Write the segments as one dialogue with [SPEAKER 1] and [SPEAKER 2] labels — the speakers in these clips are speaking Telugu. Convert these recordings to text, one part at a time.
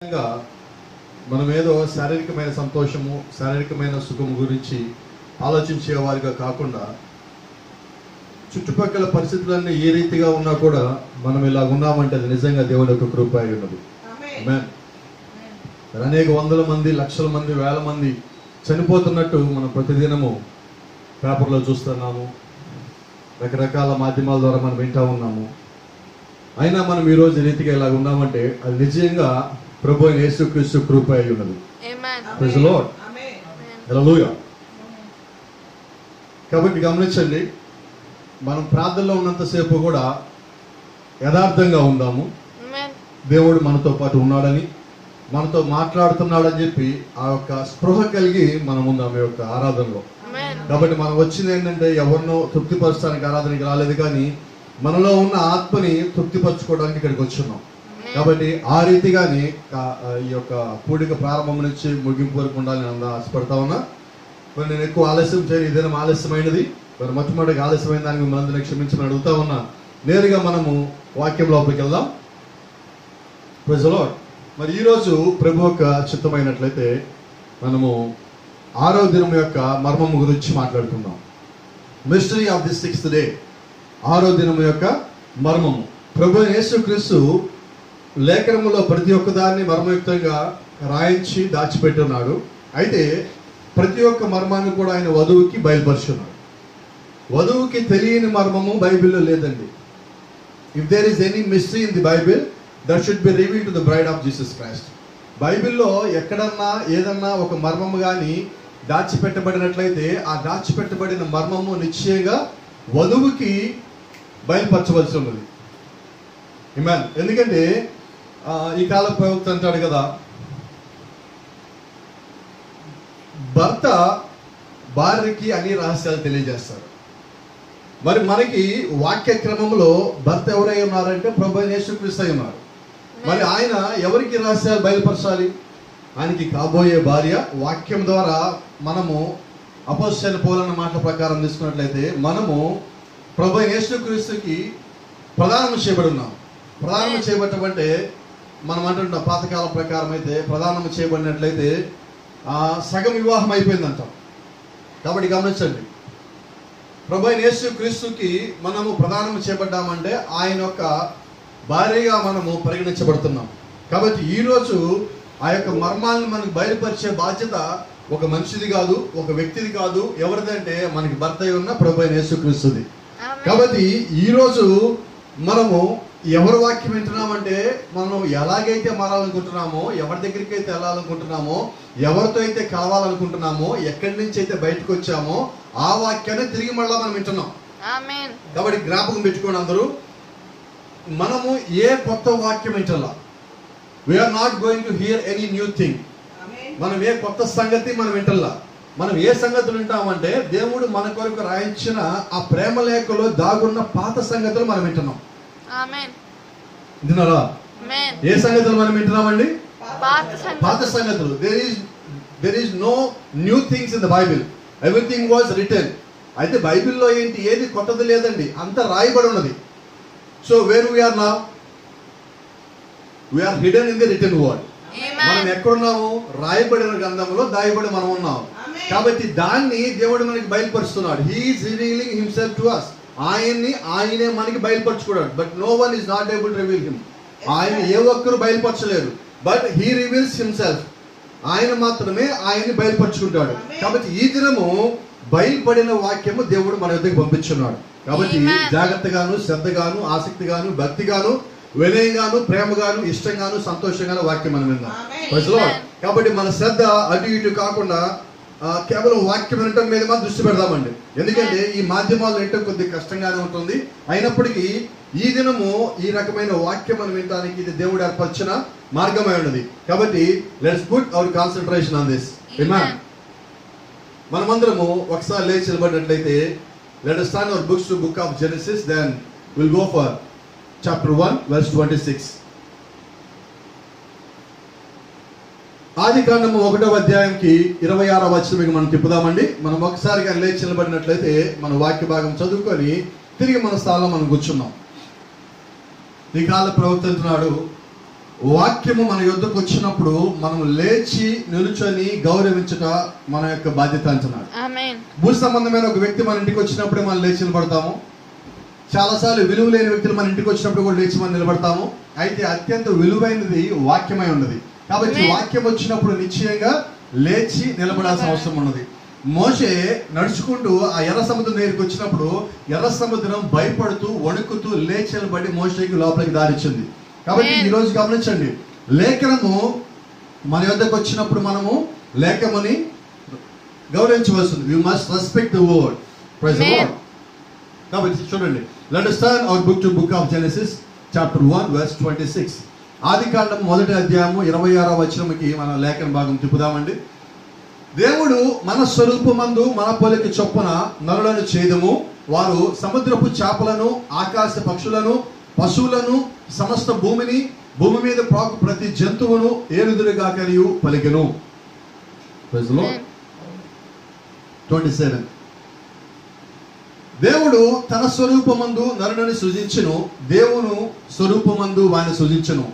[SPEAKER 1] మనం ఏదో శారీరకమైన సంతోషము, శారీరకమైన సుఖము గురించి ఆలోచించే వారిగా కాకుండా చుట్టుపక్కల పరిస్థితులన్నీ ఏ రీతిగా ఉన్నా కూడా మనం ఇలా ఉన్నామంటే అది నిజంగా దేవుని యొక్క కృప అయి ఉన్నది. అనేక వందల మంది, లక్షల మంది, వేల మంది చనిపోతున్నట్టు మనం ప్రతిదినము పేపర్లో చూస్తున్నాము, రకరకాల మాధ్యమాల ద్వారా మనం వింటూ ఉన్నాము. అయినా మనం ఈరోజు ఈ రీతిగా ఇలా ఉన్నామంటే అది నిజంగా ప్రభు అయిన యేసుక్రీస్తు కృప అయి ఉన్నది. Praise the lord. హల్లెలూయా. కాబట్టి గమనించండి, మనం ప్రార్థనలో ఉన్నంతసేపు కూడా యథార్థంగా ఉందాము. దేవుడు మనతో పాటు ఉన్నాడని, మనతో మాట్లాడుతున్నాడని చెప్పి ఆ యొక్క స్పృహ కలిగి మనం ఉందాం ఈ యొక్క ఆరాధనలో. కాబట్టి మనం వచ్చింది ఏంటంటే ఎవరినో తృప్తిపరచడానికి ఆరాధనకి రాలేదు, కానీ మనలో ఉన్న ఆత్మని తృప్తిపరచుకోవడానికి ఇక్కడికి వచ్చున్నాం. కాబట్టి ఆ రీతిగానే ఈ యొక్క పూడిక ప్రారంభం నుంచి ముగింపు వరకు ఉండాలని ఆశపడతా ఉన్నా. మరి నేను ఎక్కువ ఆలస్యం చేయను, ఇదేనా ఆలస్యమైనది, మరి మొట్టమొదటిగా ఆలస్యమైన దానికి మిమ్మల్ని అందరినీ క్షమించమని అడుగుతా ఉన్నా. నేరుగా మనము వాక్యం లోపలికి వెళ్దాం. Praise the Lord. మరి ఈరోజు ప్రభు యొక్క చిత్తమైనట్లయితే మనము 6వ దినం యొక్క మర్మము గురించి మాట్లాడుకుందాం. Mystery of the 6th day. 6వ దినం యొక్క మర్మము. ప్రభు యేసుక్రీస్తు లేఖనములో ప్రతి ఒక్క దాన్ని మర్మయుక్తంగా రాయించి దాచిపెట్టున్నాడు. అయితే ప్రతి ఒక్క మర్మాన్ని కూడా ఆయన వధువుకి బయలుపరుచున్నాడు. వధువుకి తెలియని మర్మము బైబిల్లో లేదండి. If there is any mystery in the Bible, that should be revealed to the bride of Jesus Christ. బైబిల్లో ఎక్కడన్నా ఏదన్నా ఒక మర్మము కానీ దాచిపెట్టబడినట్లయితే ఆ దాచిపెట్టబడిన మర్మము నిశ్చయంగా వధువుకి బయలుపరచవలసి ఉన్నది. ఆమేన్. ఎందుకంటే ఈ కాల ప్రవక్త అంటాడు కదా, భర్త భార్యకి అన్ని రహస్యాలు తెలియజేస్తారు. మరి మనకి వాక్య క్రమంలో భర్త ఎవరై ఉన్నారంటే ప్రభు యేసుక్రీస్తు అయి ఉన్నారు. మరి ఆయన ఎవరికి రహస్యాలు బయలుపరచాలి? ఆయనకి కాబోయే భార్య. వాక్యం ద్వారా మనము అపోస్తలుల పౌలన్న మాట ప్రకారం తీసుకున్నట్లయితే మనము ప్రభు యేసుక్రీస్తుకి ప్రదానం చేయబడి ఉన్నాం. ప్రదానం చేయబట్టమంటే మనం అంటున్నాం పాతకాల ప్రకారం అయితే ప్రదానం చేయబడినట్లయితే సగం వివాహం అయిపోయిందంటాం. కాబట్టి గమనించండి, ప్రభు యేసుక్రీస్తుకి మనము ప్రదానం చేయబడ్డామంటే ఆయన యొక్క భార్యగా మనము పరిగణించబడుతున్నాం. కాబట్టి ఈరోజు ఆ యొక్క మర్మాలను మనకు బయలుపరిచే బాధ్యత ఒక మనిషిది కాదు, ఒక వ్యక్తిది కాదు. ఎవరిదంటే మనకి భర్త అయి ఉన్న ప్రభు యేసుక్రీస్తుది. కాబట్టి ఈరోజు మనము ఎవరి వాక్యం వింటున్నామంటే మనం ఎలాగైతే మారాలనుకుంటున్నామో, ఎవరి దగ్గరికి అయితే వెళ్ళాలనుకుంటున్నామో, ఎవరితో అయితే కలవాలనుకుంటున్నామో, ఎక్కడి నుంచి అయితే బయటకు వచ్చామో ఆ వాక్యాన్ని తిరిగి మళ్ళా మనం వింటున్నాం. కాబట్టి జ్ఞాపకం పెట్టుకోండి అందరూ, మనము ఏ కొత్త వాక్యం వింటలా. We're not going to hear any new thing. మనం ఏ కొత్త సంగతి మనం వింటలా. మనం ఏ సంగతులు వింటామంటే దేవుడు మన కొరకు రాయించిన ఆ ప్రేమ లేఖలో దాగున్న పాత సంగతులు మనం వింటున్నాం. వింటున్నారా? ఏ సంగతులు మనం వింటున్నామండి? పాత సంగతులు. There is no new things in the Bible. Everything was written. అయితే బైబిల్లో ఏంటి, ఏది కొత్తది లేదండి, అంత రాయబడి ఉన్నది. So where we are now, we are hidden in the written word. మనం ఎక్కడున్నాము? రాయబడిన గ్రంథంలో దాయబడి మనం ఉన్నాం. కాబట్టి దాన్ని దేవుడు మనకి బయలుపరుస్తున్నాడు. He is revealing himself to us. ఆయనే మనకి బయలుపరచుకున్నాడు. But no one is not able to reveal him. ఆయన ఏ ఒక్కరు బయలుపరచలేరు. But he reveals himself. ఆయన మాత్రమే ఆయన్ని బయలుపరచుకుంటాడు. కాబట్టి ఈ దినము బయలుపడిన వాక్యము దేవుడు మన యొద్దకు పంపించున్నాడు. కాబట్టి జాగ్రత్తగాను, శ్రద్ధగాను, ఆసక్తిగాను, భక్తిగాను, వినయంగాను, ప్రేమగాను, ఇష్టంగాను, సంతోషంగాను వాక్యం మనం విందాం. Praise the lord. కాబట్టి మన శ్రద్ధ అటు ఇటు కాకుండా కేవలం వాక్యం వినటం మీద మాత్రం దృష్టి పెడదామండి. ఎందుకంటే ఈ మాధ్యమాలు వినటం కొద్దిగా కష్టంగానే ఉంటుంది. అయినప్పటికీ ఈ దినము ఈ రకమైన వాక్యం మనం వినడానికి ఇది దేవుడు ఏర్పరిచిన మార్గమై ఉన్నది. కాబట్టి let's put our concentration on this. Amen. మనమందరము ఒకసారి లేచి నిలబడినట్లయితే let us turn our books to book of Genesis, then we'll go for chapter 1 verse 26. ఆది కాండము 1వ అధ్యాయంకి 26వ వచనానికి మనం తిప్పుదామండి. మనం ఒకసారిగా లేచి నిలబడినట్లయితే మన వాక్య భాగం చదువుకొని తిరిగి మన స్థానంలో మనం కూర్చున్నాం. ఈ కాల ప్రవక్త అంటున్నాడు, వాక్యము మన యొద్దకు వచ్చినప్పుడు మనం లేచి నిలుచొని గౌరవించుట మన యొక్క బాధ్యత అంటున్నాడు. భూ సంబంధమైన ఒక వ్యక్తి మన ఇంటికి వచ్చినప్పుడు మనం లేచి నిలబడతాము. చాలాసార్లు విలువ లేని వ్యక్తులు మన ఇంటికి వచ్చినప్పుడు కూడా లేచి మనం నిలబడతాము. అయితే అత్యంత విలువైనది వాక్యమై ఉన్నది. కాబట్టి వాక్యం వచ్చినప్పుడు నిశ్చయంగా లేచి నిలబడాల్సిన అవసరం ఉన్నది. మోషే నడుచుకుంటూ ఆ ఎర్ర సముద్రం దగ్గరికి వచ్చినప్పుడు ఎర్ర సముద్రం భయపడుతూ వణుకుతూ లేచి నిలబడి మోషేకి లోపలికి దారిచ్చింది. కాబట్టి ఈ రోజు గమనించండి, లేఖనము మన యొద్దకు వచ్చినప్పుడు మనము లేఖముని గౌరవించవలసింది. We must respect the word. Praise the lord. కాబట్టి చూడండి, let us turn our book to book of Genesis chapter 1 verse 26. ఆదికాండం 1వ అధ్యాయము 26వ వచనముకి మనం లేఖన భాగం తిప్పుదామండి. దేవుడు మన స్వరూపమందు మన పోలిక చొప్పున నరులను చేయదము, వారు సముద్రపు చేపలను ఆకాశ పక్షులను పశువులను సమస్త భూమిని భూమి మీద ప్రాకు ప్రతి జంతువును ఏలుదురుగా కలియు పలికెను. 27. దేవుడు తన స్వరూపమందు నరుని సృజించును, దేవుని స్వరూపమందు వాని సృజించును,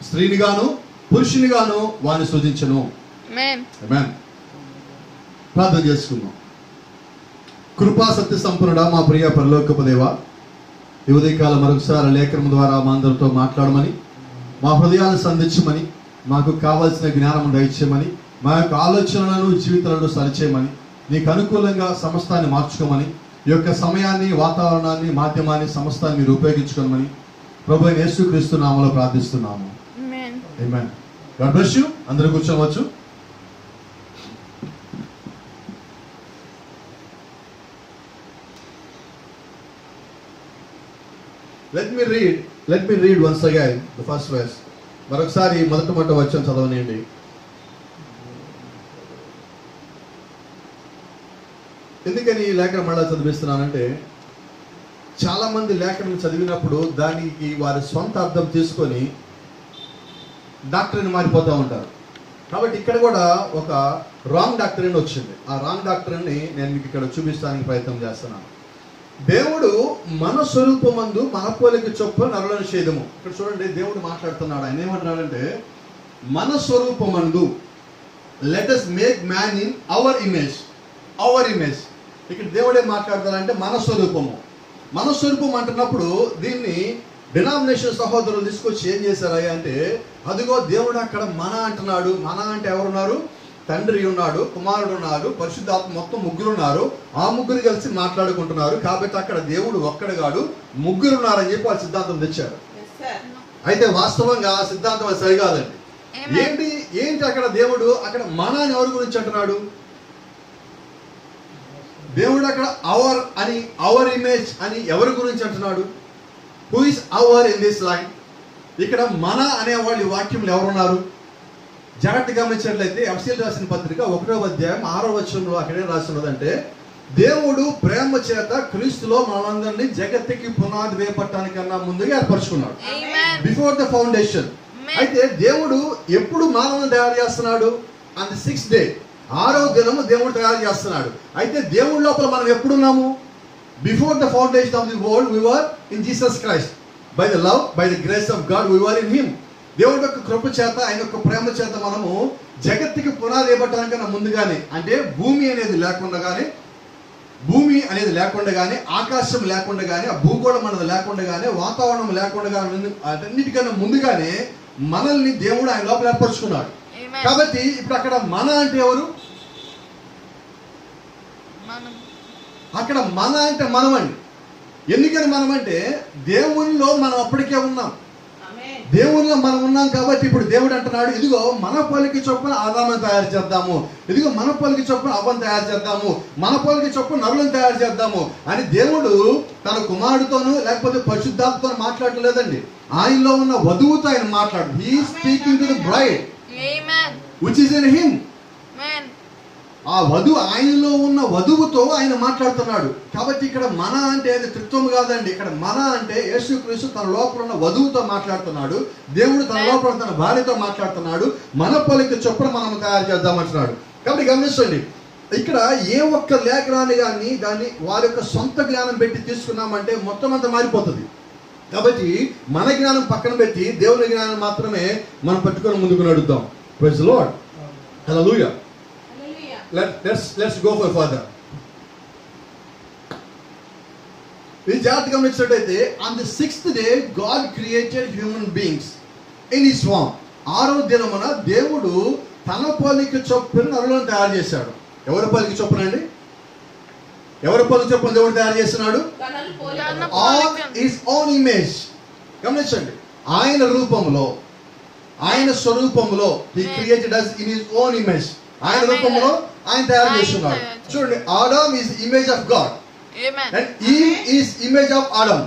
[SPEAKER 1] స్త్రీనిగాను పురుషునిగాను వాని సృజించును. ఆమేన్. ప్రార్థన చేసుకుందాం. కృపా సత్య సంపన్నుడా మా ప్రియ పరలోకపు దేవా, ఈ ఉదయకాలం మరొకసారి లేఖనం ద్వారా మా అందరితో మాట్లాడమని, మా హృదయాలను సంధించమని, మాకు కావాల్సిన జ్ఞానం దయచేయమని, మా యొక్క ఆలోచనలను జీవితాలను సరిచేయమని, నీకు అనుకూలంగా సమస్తాన్ని మార్చుకోమని, ఈ యొక్క సమయాన్ని వాతావరణాన్ని మాధ్యమాన్ని సమస్తాన్ని మీరు ఉపయోగించుకోమని ప్రభు అయిన యేసుక్రీస్తు నామములో ప్రార్థిస్తున్నాము. ఆమేన్. God bless you. అందరూ కూర్చోవచ్చు. Let me read once again the first verse. మరొకసారి మొదటి వచనం చదవనియండి. ఎందుకని ఈ లేఖనం మళ్ళా చదివిస్తున్నానంటే, చాలా మంది లేఖనం చదివినప్పుడు దానికి వారి స్వంత అర్థం తీసుకొని డాక్టరీని మారిపోతూ ఉంటారు. కాబట్టి ఇక్కడ కూడా ఒక రాంగ్ డాక్టరీని వచ్చింది. ఆ రాంగ్ డాక్టరీని నేను మీకు ఇక్కడ చూపించడానికి ప్రయత్నం చేస్తున్నాను. దేవుడు మన స్వరూపమందు మన పోలిక చొప్పున నరులను చేయదము. ఇక్కడ చూడండి, దేవుడు మాట్లాడుతున్నాడు. ఆయన ఏమంటున్నాడంటే, మన స్వరూపమందు let us make man in our image. Our image. ఇక్కడ దేవుడే మాట్లాడతాడంటే మన స్వరూపము. మన స్వరూపం అంటున్నప్పుడు దీన్ని డినామినేషన్ సహోదరులు తీసుకొచ్చి ఏం చేశారు అంటే, అదిగో దేవుడు అక్కడ మన అంటున్నాడు. మన అంటే ఎవరున్నారు? తండ్రి ఉన్నాడు, కుమారుడు ఉన్నాడు, పరిశుద్ధాత్మ, మొత్తం ముగ్గురు ఉన్నారు. ఆ ముగ్గురు కలిసి మాట్లాడుకుంటున్నారు. కాబట్టి అక్కడ దేవుడు ఒక్కడు కాడు, ముగ్గురు ఉన్నారని చెప్పి వాళ్ళు సిద్ధాంతం తెచ్చారు. అయితే వాస్తవంగా ఆ సిద్ధాంతం అది సరికాదండి. ఏంటి అక్కడ దేవుడు అక్కడ మన అని ఎవరి గురించి అంటున్నాడు? దేవుడు అక్కడ అవర్ అని, అవర్ ఇమేజ్ అని ఎవరి గురించి అంటున్నాడు? Who is our in this line? ఇక్కడ మన అనేవాళ్ళు ఈ వాక్యంలో ఎవరున్నారు? జాగ్రత్తగా గమనించినట్లయితే ఎఫ్ఎస్సీయులకు రాసిన పత్రిక 1వ అధ్యాయం 6వ వచనంలో అక్కడే రాసినదంటే, దేవుడు ప్రేమ చేత క్రీస్తులో మనందరినీ జగత్తుకి పునాది వేయబట్టడానికన్నా ముందుగా ఏర్పరచుకున్నాడు. Before the foundation. అయితే దేవుడు ఎప్పుడు మానవులను తయారు చేస్తున్నాడు? ఆన్ ది 6th డే, 6వ దినము దేవుడు తయారు చేస్తున్నాడు. అయితే దేవుడి లోపల మనం ఎప్పుడున్నాము? Before the foundation of the world we were in Jesus Christ. By the love, by the grace of God we were in him. దేవుడి యొక్క కృప చేత, ఆయన యొక్క ప్రేమ చేత మనము జగత్తుకి పునాది వేయబట్టడానికన్నా ముందుగానే, అంటే భూమి అనేది లేకుండా కానీ, ఆకాశం లేకుండా కానీ, ఆ భూగోళం అనేది లేకుండా కానీ, వాతావరణం లేకుండా కానీ, అన్నిటికన్నా ముందుగానే మనల్ని దేవుడు ఆయన లోపల ఏర్పరచుకున్నాడు. కాబట్టి ఇప్పుడు అక్కడ మన అంటే ఎవరు? అక్కడ మన అంటే మనమండి. ఎందుకని మనమంటే దేవునిలో మనం అప్పటికే ఉన్నాం. దేవునిలో మనం ఉన్నాం కాబట్టి ఇప్పుడు దేవుడు అంటున్నాడు, ఇదిగో మన పోలిక చొప్పున ఆదామును తయారు చేద్దాము, ఇదిగో మన పోలిక చొప్పున అవ్వను తయారు చేద్దాము, మన పోలిక చొప్పున నరులను తయారు చేద్దాము అని దేవుడు తన కుమారుడితోనూ లేకపోతే పరిశుద్ధాత్మతో మాట్లాడలేదండి. ఆయనలో ఉన్న వధువుతో ఆయన మాట్లాడు. He is speaking to the bride which is in him. ఆ వధువు, ఆయనలో ఉన్న వధువుతో ఆయన మాట్లాడుతున్నాడు. కాబట్టి ఇక్కడ మన అంటే అది త్రిత్వం కాదండి. ఇక్కడ మన అంటే యేసుక్రీస్తు తన లోపల ఉన్న వధువుతో మాట్లాడుతున్నాడు. దేవుడు తన లోపల తన భార్యతో మాట్లాడుతున్నాడు. మన పోలిక చొప్పున మనం తయారు చేద్దామంటున్నాడు. కాబట్టి గమనించండి, ఇక్కడ ఏ ఒక్క లేఖనాన్ని కానీ దాన్ని వారి యొక్క సొంత జ్ఞానం పెట్టి తీసుకున్నామంటే మొత్తం అంతా మారిపోతుంది. కాబట్టి మన జ్ఞానం పక్కన పెట్టి దేవుని జ్ఞానం మాత్రమే మనం పట్టుకొని ముందుకు నడుద్దాం. Praise the lord. Hallelujah. Let's go for further. ఈ జాగ్రత్తగా గమనించినట్లయితే on the 6th day God created human beings in his form. 6వ దినమున దేవుడు తన పోలిక చొప్పున నరులను తయారు చేశాడు. ఎవరి పోలిక చొప్పున అండి? ఎవరి పోలిక చొప్పున దేవుడు తయారు చేస్తున్నాడు? On his own image. గమనించండి, ఆయన రూపంలో, ఆయన స్వరూపంలో he created us in his own image. ఆయన రూపంలో ఆయన తయారు చేస్తున్నాడు. చూడండి, Adam is the image of God.
[SPEAKER 2] Amen.
[SPEAKER 1] And Eve is image of Adam.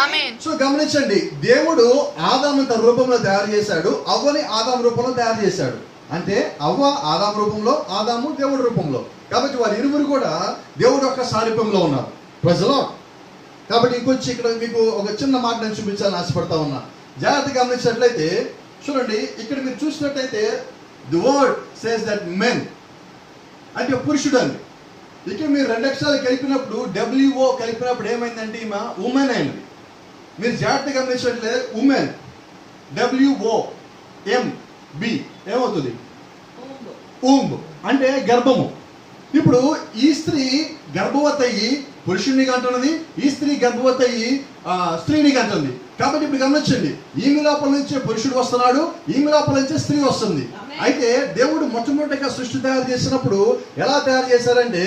[SPEAKER 2] Amen.
[SPEAKER 1] So గమనించండి, దేవుడు ఆదాము తన రూపంలో తయారు చేశాడు, అవ్వని ఆదాం రూపంలో తయారు చేశాడు. అంటే అవ్వ ఆదాం రూపంలో, ఆదాము దేవుడి రూపంలో. కాబట్టి వారి ఇరువురు కూడా దేవుడు యొక్క సారూప్యంలో ఉన్నారు. Praise the lord. కాబట్టి ఇంకొంచెం ఇక్కడ మీకు ఒక చిన్న మాట నేను చూపించాలని ఆశపడతా ఉన్నా. జాగ్రత్తగా గమనించినట్లయితే చూడండి, ఇక్కడ మీరు చూసినట్లయితే the word says that men అంటే పురుషుడు అండి. ఇక్కడ మీరు 2 అక్షరాలు కలిపినప్పుడు WO కలిపినప్పుడు ఏమైందంటే ఈమె ఉమెన్ అయింది. మీరు జాగ్రత్తగా గమనించినట్లయితే ఉమెన్ WOMB ఏమవుతుంది? ఊంబ్ అంటే గర్భము. ఇప్పుడు ఈ స్త్రీ గర్భవతి అయ్యి పురుషుడిని కంటున్నది, ఈ స్త్రీ గర్భవతి అయ్యి స్త్రీని కంటుంది. కాబట్టి ఇప్పుడు గమనించండి, ఈమె లోపల నుంచే పురుషుడు వస్తున్నాడు, ఈమె లోపల నుంచే స్త్రీ వస్తుంది. అయితే దేవుడు మొట్టమొదటిగా సృష్టి తయారు చేసినప్పుడు ఎలా తయారు చేశారంటే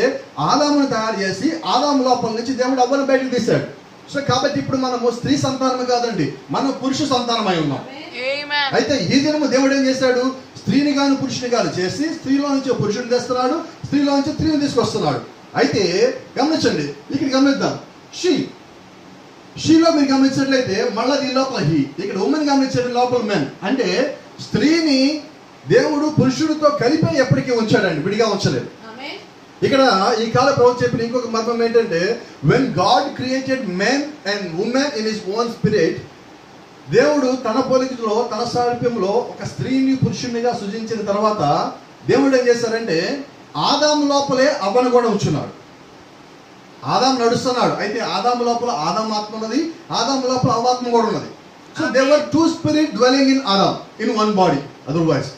[SPEAKER 1] ఆదామును తయారు చేసి ఆదాము లోపల నుంచి దేవుడు అవ్వను బయటకు తీశాడు. సో కాబట్టి ఇప్పుడు మనము స్త్రీ సంతానం కాదండి, మనం పురుష సంతానమై ఉన్నాం. అయితే ఈ దినము దేవుడు ఏం చేశాడు? స్త్రీని గాను పురుషుని గాను చేసి స్త్రీలో నుంచి పురుషుని తెస్తున్నాడు, స్త్రీలో నుంచి స్త్రీని తీసుకొస్తున్నాడు. అయితే గమనించండి, ఇక్కడ గమనిద్దాం, షీలో మీరు గమనించినట్లయితే మళ్ళీ ఈ లోపల హీ, ఇక్కడ ఉమెన్ గమనించండి, లోపల మెన్. అంటే స్త్రీని దేవుడు పురుషుడితో కలిపి ఎప్పటికీ ఉంచాడండి, విడిగా ఉంచలేదు. ఇక్కడ ఈ కాల ప్రభుత్వం చెప్పిన ఇంకొక మర్మం ఏంటంటే when God created men and women in his own spirit, దేవుడు తన పోలికలో తన సారూప్యంలో ఒక స్త్రీని పురుషునిగా సృజించిన తర్వాత దేవుడు ఏం చేశారంటే ఆదాము లోపలే అవ్వను కూడా ఉంచున్నాడు. ఆదాం నడుస్తున్నాడు, అయితే ఆదాము లోపల ఆదాం ఆత్మ ఉన్నది, ఆదాము లోపల అవ్వాత్మ కూడా ఉన్నది. So there were 2 spirit dwelling in Adam in one body otherwise.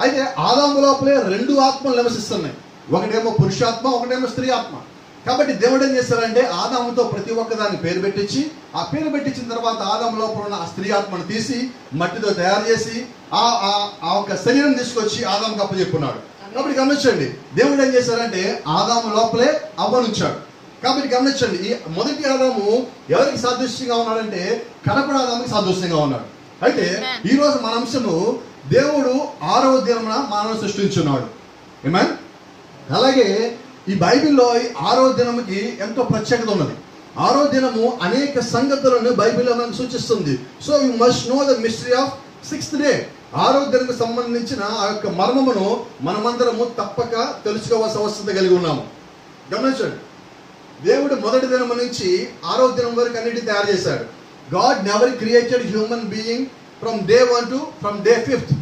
[SPEAKER 1] అయితే ఆదాము లోపలే 2 ఆత్మలు నివసిస్తున్నాయి, ఒకటేమో పురుషాత్మ, ఒకటేమో స్త్రీ ఆత్మ. కాబట్టి దేవుడు ఏం చేశారంటే ఆదాముతో ప్రతి ఒక్కదాన్ని పేరు పెట్టించి, ఆ పేరు పెట్టించిన తర్వాత ఆదాము లోపల ఉన్న ఆ స్త్రీ ఆత్మను తీసి మట్టితో తయారు చేసి ఆ ఒక శరీరం తీసుకొచ్చి ఆదాముకు అప్పచెప్పున్నాడు. కాబట్టి గమనించండి, దేవుడు ఏం చేశారంటే ఆదాము లోపలే అవ్వనుంచాడు. కాబట్టి గమనించండి, ఈ మొదటి ఆదాము ఎవరికి సాదృశ్యంగా ఉన్నాడంటే కడపడి ఆదాముకి సాదృశ్యంగా ఉన్నాడు. అయితే ఈ రోజు మన అంశము దేవుడు 6వ దినమున మానవుని సృష్టించున్నాడు. ఆమేన్. అలాగే ఈ బైబిల్లో ఈ 6వ దినముకి ఎంతో ప్రత్యేకత ఉన్నది. 6వ దినము అనేక సంగతులను బైబిల్లో మనకు సూచిస్తుంది. So you must know the mystery of 6th day. 6వ దినకు సంబంధించిన ఆ యొక్క మర్మమును మనమందరము తప్పక తెలుసుకోవాల్సిన అవసరం కలిగి ఉన్నాము. గమనించండి, దేవుడు మొదటి దినం నుంచి 6వ దినం వరకు అన్నిటిని తయారు చేశాడు. God never created human being from day 1 to from day 5th.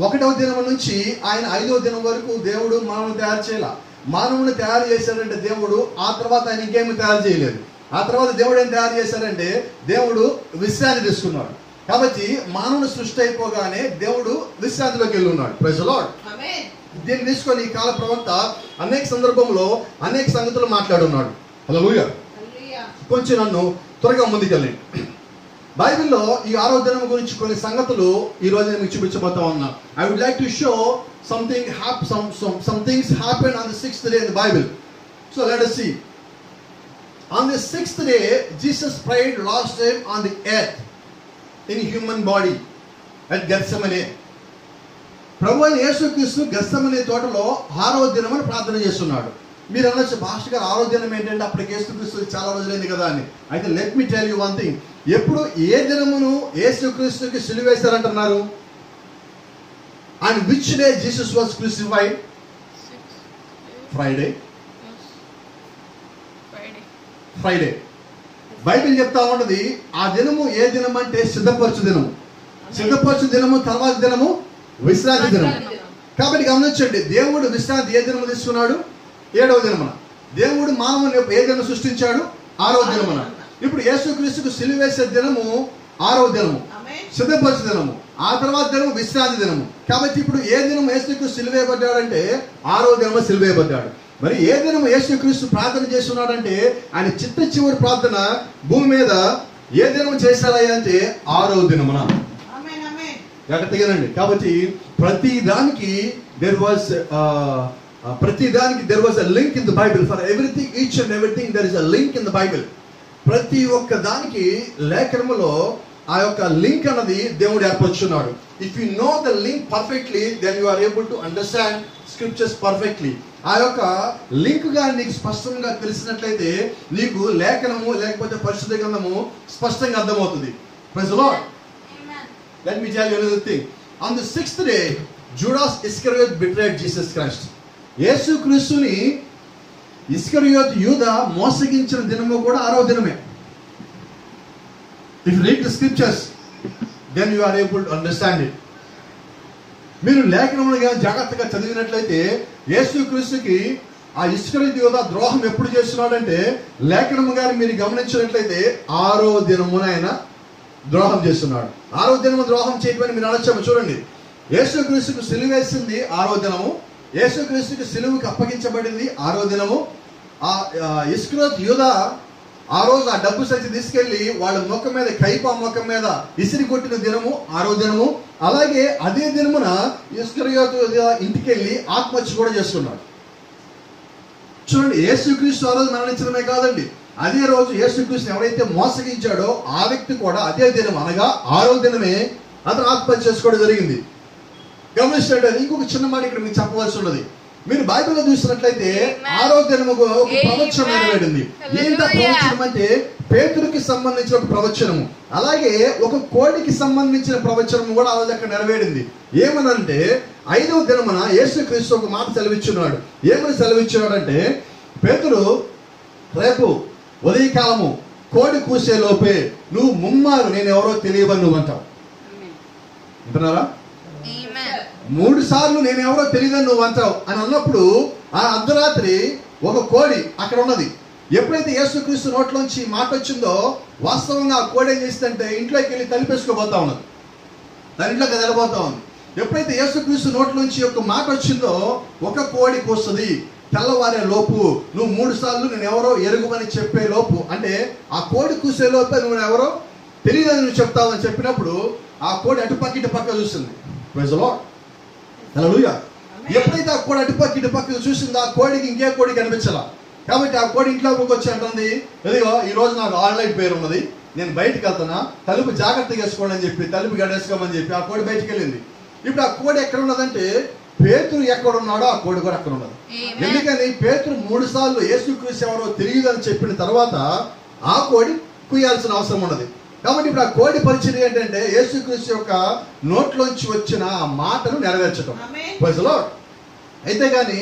[SPEAKER 1] 1వ దినం నుంచి ఆయన 5వ దినం వరకు దేవుడు మానవుని తయారు చేయాల. మానవుని తయారు చేశాడంటే దేవుడు, ఆ తర్వాత ఆయన ఇంకేమి తయారు చేయలేదు. ఆ తర్వాత దేవుడు ఏం తయారు చేశాడంటే దేవుడు విశ్రాంతి తీసుకున్నాడు. కాబట్టి మానవుని సృష్టి అయిపోగానే దేవుడు విశ్రాంతిలోకి వెళ్ళి ఉన్నాడు. Praise the Lord. దీన్ని తీసుకొని ఈ కాల ప్రవక్త అనేక సందర్భంలో అనేక సంగతులు మాట్లాడున్నాడు. హల్లెలూయా. కొంచెం నన్ను త్వరగా ముందుకెళ్ళి బైబిల్లో ఈ 6వ దినం గురించి కొన్ని సంగతులు ఈ రోజు నేను మీకు చూపించబోతా ఉన్నా. I would like to show some things happened on the 6th day in the Bible. So let us see. On the 6th day Jesus prayed last time on the earth in human body at Gethsemane. ప్రభువైన యేసుక్రీస్తు గెత్సెమనే తోటలో 6వ దినమున ప్రార్థన చేస్తున్నాడు. మీరు అనొచ్చు, పాస్టర్ గారు 6వ దినం ఏంటంటే అప్పటికి యేసుక్రీస్తు చాలా రోజులైంది కదా అని. అయితే let me tell you one thing. ఎప్పుడు ఏ దినమును యేసుక్రీస్తుకి సిలువ వేశారంటున్నారు? And which day Jesus was crucified? Friday. Friday. Bible చెప్తా ఉన్నది ఆ దినము ఏ దినం అంటే సిద్ధపరచు దినము. సిద్ధపరచు దినము తర్వాత దినము విశ్రాంతి దినము. కాబట్టి గమనించండి, దేవుడు విశ్రాంతి ఏ దినము తీసుకున్నాడు? 7వ దినమున. దేవుడు మానవుని ఏ దినం సృష్టించాడు? 6వ దినమున. ఇప్పుడు యేసుక్రీస్తుకు సిలువ వేసే దినము 6వ దినము, సిద్ధపరిచే దినము. ఆ తర్వాత దినము విశ్రాంతి దినము. కాబట్టి ఇప్పుడు ఏ దినం యేసుక్రీస్తు సిలువ వేయబడ్డాడంటే 6వ దినము సిలువ వేయబడ్డాడు. మరి ఏ దినము యేసుక్రీస్తు ప్రార్థన చేస్తున్నాడంటే ఆయన చిట్ట చివరి ప్రార్థన భూమి మీద ఏ దినం చేశారయ్యా అంటే 6వ దినమున. జాగ్రత్తగానండి. కాబట్టి ప్రతి దానికి there was a link in the Bible. For everything, each and everything, there is a link in the Bible. ప్రతి ఒక్క దానికి లేఖనములో ఆ యొక్క లింక్ అన్నది దేవుడు ఏర్పరుచున్నాడు. If you know the link perfectly, then you are able to understand scriptures perfectly. ఆ యొక్క లింక్ గా నీకు స్పష్టంగా తెలిసినట్లయితే నీకు లేఖనము లేకపోతే పరిశుద్ధ గ్రంథము స్పష్టంగా అర్థమవుతుంది. Praise the Lord. Let me tell you another thing. On the 6th day, Judas Iscariot betrayed Jesus Christ. యేసు క్రీస్తుని ఇస్కరియోతు యూదా మోసగించిన దినము కూడా 6వ దినమే. If you read the scriptures, then you are able to understand it. మీరు లేఖనములుగా జాగ్రత్తగా చదివినట్లయితే యేసు క్రీస్తుకి ఆ ఇస్కరియోతు యూదా ద్రోహం ఎప్పుడు చేస్తున్నాడంటే లేఖనము గాని మీరు గమనించినట్లయితే 6వ దినమున ఆయన ద్రోహం చేస్తున్నాడు. 6వ దినము ద్రోహం చేయమని మీరు అనొచ్చాము. చూడండి, యేసుక్రీస్తుకు సిలువ వేసింది 6వ దినము, యేసుక్రీస్తుకు సిలువకు అప్పగించబడింది 6వ దినము. ఆ ఇస్కరియోతు యూదా ఆ రోజు ఆ డబ్బు సంచి తీసుకెళ్లి వాళ్ళ ముఖం మీద, కైపా ముఖం మీద ఇసిరి కొట్టిన దినము 6వ దినము. అలాగే అదే దినమున ఇస్కరియోతు ఇంటికి వెళ్ళి ఆత్మహత్య కూడా చేసుకున్నాడు. చూడండి, యేసుక్రీస్తు ఆ రోజు మరణించడమే కాదండి, అదే రోజు యేసుక్రీస్తుని ఎవరైతే మోసగించాడో ఆ వ్యక్తి కూడా అదే దినం అనగా 6వ దినమే అతను ఆత్మహత్య చేసుకోవడం జరిగింది. గమనించినట్లయితే ఇంకొక చిన్న మాట ఇక్కడ మీకు చెప్పవలసి ఉన్నది. మీరు బైబిల్లో చూసినట్లయితే 6వ దినము ఒక ప్రవచనం నెరవేరింది. ఏంట ప్రవచనం అంటే పేతురుకి సంబంధించిన ఒక ప్రవచనము, అలాగే ఒక కోడికి సంబంధించిన ప్రవచనము కూడా ఆ రోజు అక్కడ నెరవేరింది. ఏమనంటే 5వ దినమున యేసుక్రీస్తు ఒక మాట సెలవిచ్చున్నాడు. ఏమని సెలవిచ్చున్నాడు అంటే, పేతురు రేపు ఉదయకాలము కోడి కూసే లోపే నువ్వు ముమ్మారు నేను ఎవరో తెలియవని నువ్వు అంటావు. అంటున్నారా? 3 సార్లు నేను ఎవరో తెలియదని నువ్వు అంటావు అని అన్నప్పుడు ఆ అర్ధరాత్రి ఒక కోడి అక్కడ ఉన్నది. ఎప్పుడైతే యేసుక్రీస్తు నోట్లోంచి మాట వచ్చిందో వాస్తవంగా ఆ కోడి ఏం చేసిందంటే ఇంట్లోకి వెళ్ళి తలిపేసుకోబోతా ఉన్నది, దాని ఇంట్లోకి వెళ్ళబోతా ఉంది. ఎప్పుడైతే యేసుక్రీస్తు నోట్లోంచి ఒక మాట వచ్చిందో ఒక కోడి కూస్తుంది, తెల్లవారే లోపు నువ్వు 3 సార్లు నేను ఎవరో ఎరుగుమని చెప్పే లోపు, అంటే ఆ కోడి కూసే లోపే నువ్వు ఎవరో తెలియదని నువ్వు చెప్తావు అని చెప్పినప్పుడు ఆ కోడి అటుపక్క ఇటు పక్క చూస్తుంది. Praise the lord. హల్లెలూయా. ఎప్పుడైతే ఆ కోడి అటుపక్క ఇటు పక్క చూసిందో ఆ కోడికి ఇంకే కోడి కనిపించాల. కాబట్టి ఆ కోడి ఇంట్లోకి వచ్చి అంటుంది, ఇదిగో ఈ రోజు నాకు ఆన్లైన్ పేరు ఉన్నది, నేను బయటకు వెళ్తున్నా, తలుపు జాగ్రత్తగా వేసుకోండి అని చెప్పి తలుపు గడేసుకోమని చెప్పి ఆ కోడి బయటకు వెళ్ళింది. ఇప్పుడు ఆ కోడి ఎక్కడ ఉన్నదంటే పేతురు ఎక్కడ ఉన్నాడో ఆ కోడి కూడా అక్కడ ఉన్నది. ఎందుకని పేతురు 3 సార్లు యేసుక్రీస్తు ఎవరో తెలియదని చెప్పిన తర్వాత ఆ కోడి కుయ్యాల్సిన అవసరం ఉన్నది. కాబట్టి ఇప్పుడు ఆ కోడి పరిచయం ఏంటంటే యేసుక్రీస్తు యొక్క నోట్లోంచి వచ్చిన ఆ మాటను నెరవేర్చడం. Praise the lord. అయితే కానీ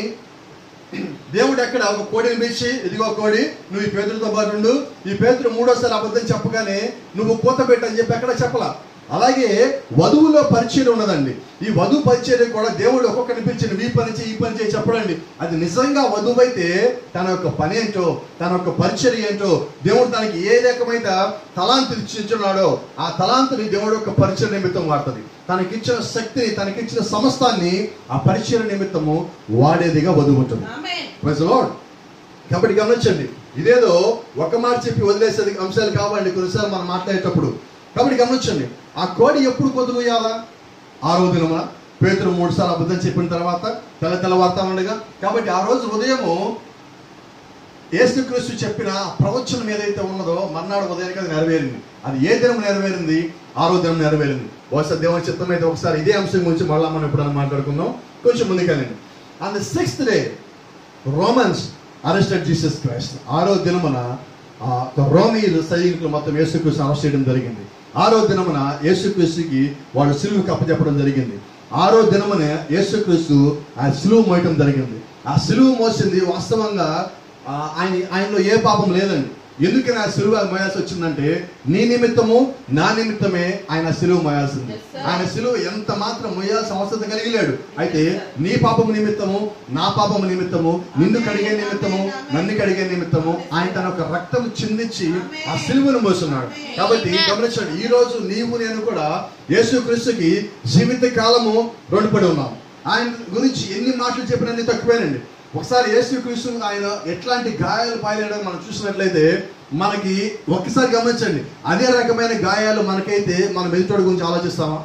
[SPEAKER 1] దేవుడు ఎక్కడ ఒక కోడిని పిలిచి, ఇదిగో కోడి నువ్వు ఈ పేతురుతో పాటు ఉండు, ఈ పేతురు 3వసారి అబద్ధం చెప్పగానే నువ్వు కూత పెట్టని చెప్పి ఎక్కడ చెప్పలా. అలాగే వధువులో పరిచయం ఉన్నదండి. ఈ వధువు పరిచయం కూడా దేవుడు ఒక్కొక్కరిని పిలిచి ఈ పని చేయి ఈ పని చేయి చెప్పడండి. అది నిజంగా వధువు అయితే తన యొక్క పని ఏంటో, తన యొక్క పరిచయం ఏంటో, దేవుడు తనకి ఏ రకమైన తలాంతులు ఇచ్చున్నాడో ఆ తలాంతుని దేవుడు యొక్క పరిచయ నిమిత్తం వాడుతుంది. తనకిచ్చిన శక్తిని, తనకిచ్చిన సమస్తాన్ని ఆ పరిచయ నిమిత్తము వాడేదిగా వధువు ఉంటుంది. Praise the lord. కాబట్టి గమనించండి, ఇదేదో ఒక మాట చెప్పి వదిలేసేది అంశాలు కావండి కొన్నిసార్లు మనం మాట్లాడేటప్పుడు. కాబట్టి గమనించండి, ఆ కోడి ఎప్పుడు కొద్దుగుయాలా? 6వ దినమున పేతురు 3 సార్లు అబద్ధం చెప్పిన తర్వాత తెల్లవారుతా ఉండగా. కాబట్టి ఆ రోజు ఉదయము యేసుక్రీస్తు చెప్పిన ప్రవచనం ఏదైతే ఉన్నదో మర్నాడు ఉదయానికి అది నెరవేరింది. అది ఏ దినం నెరవేరింది? 6వ దినం నెరవేరింది. బహుశా దేవుని చిత్తం అయితే ఒకసారి ఇదే అంశం గురించి మళ్ళీ మనం ఎప్పుడైనా మాట్లాడుకుందాం. కొంచెం ముందుకెళ్ళండి. On the 6th day Romans arrested Jesus Christ. 6వ దినమున రోమీయులు సైనికులు మొత్తం యేసుక్రీస్తుని అరెస్ట్ చేయడం జరిగింది. 6వ దినమున యేసుక్రీస్తుకి వాళ్ళు సిలువకు అప్పచెప్పడం జరిగింది. 6వ దినమున యేసుక్రీస్తు ఆ సిలువ మోయటం జరిగింది. ఆ సిలువ మోసింది వాస్తవంగా ఆయనలో ఏ పాపం లేదండి. ఎందుకని ఆ సిలువ మోయాల్సి వచ్చిందంటే నీ నిమిత్తము నా నిమిత్తమే ఆయన సిలువ మోయాల్సింది. ఆయన సిలువ ఎంత మాత్రం మోయాల్సిన అవసరం కలిగిలేడు. అయితే నీ పాపము నిమిత్తము నా పాపము నిమిత్తము నిన్ను కడిగే నిమిత్తము నన్ను కడిగే నిమిత్తము ఆయన తన ఒక రక్తం చిందించి ఆ సిలువను మోస్తున్నాడు. కాబట్టి గమనించండి, ఈ రోజు నీవు నేను కూడా యేసుక్రీస్తుకి జీవిత కాలము రుణపడి ఉన్నాం. ఆయన గురించి ఎన్ని మాటలు చెప్పినన్ని తక్కువేనండి. ఒకసారి యేసుక్రీస్తు ఆయన ఎట్లాంటి గాయాలు పాయలేయడం మనం చూసినట్లయితే మనకి ఒక్కసారి గమనించండి, అదే రకమైన గాయాలు మనకైతే మనం ఎదుటోడి గురించి ఆలోచిస్తామా?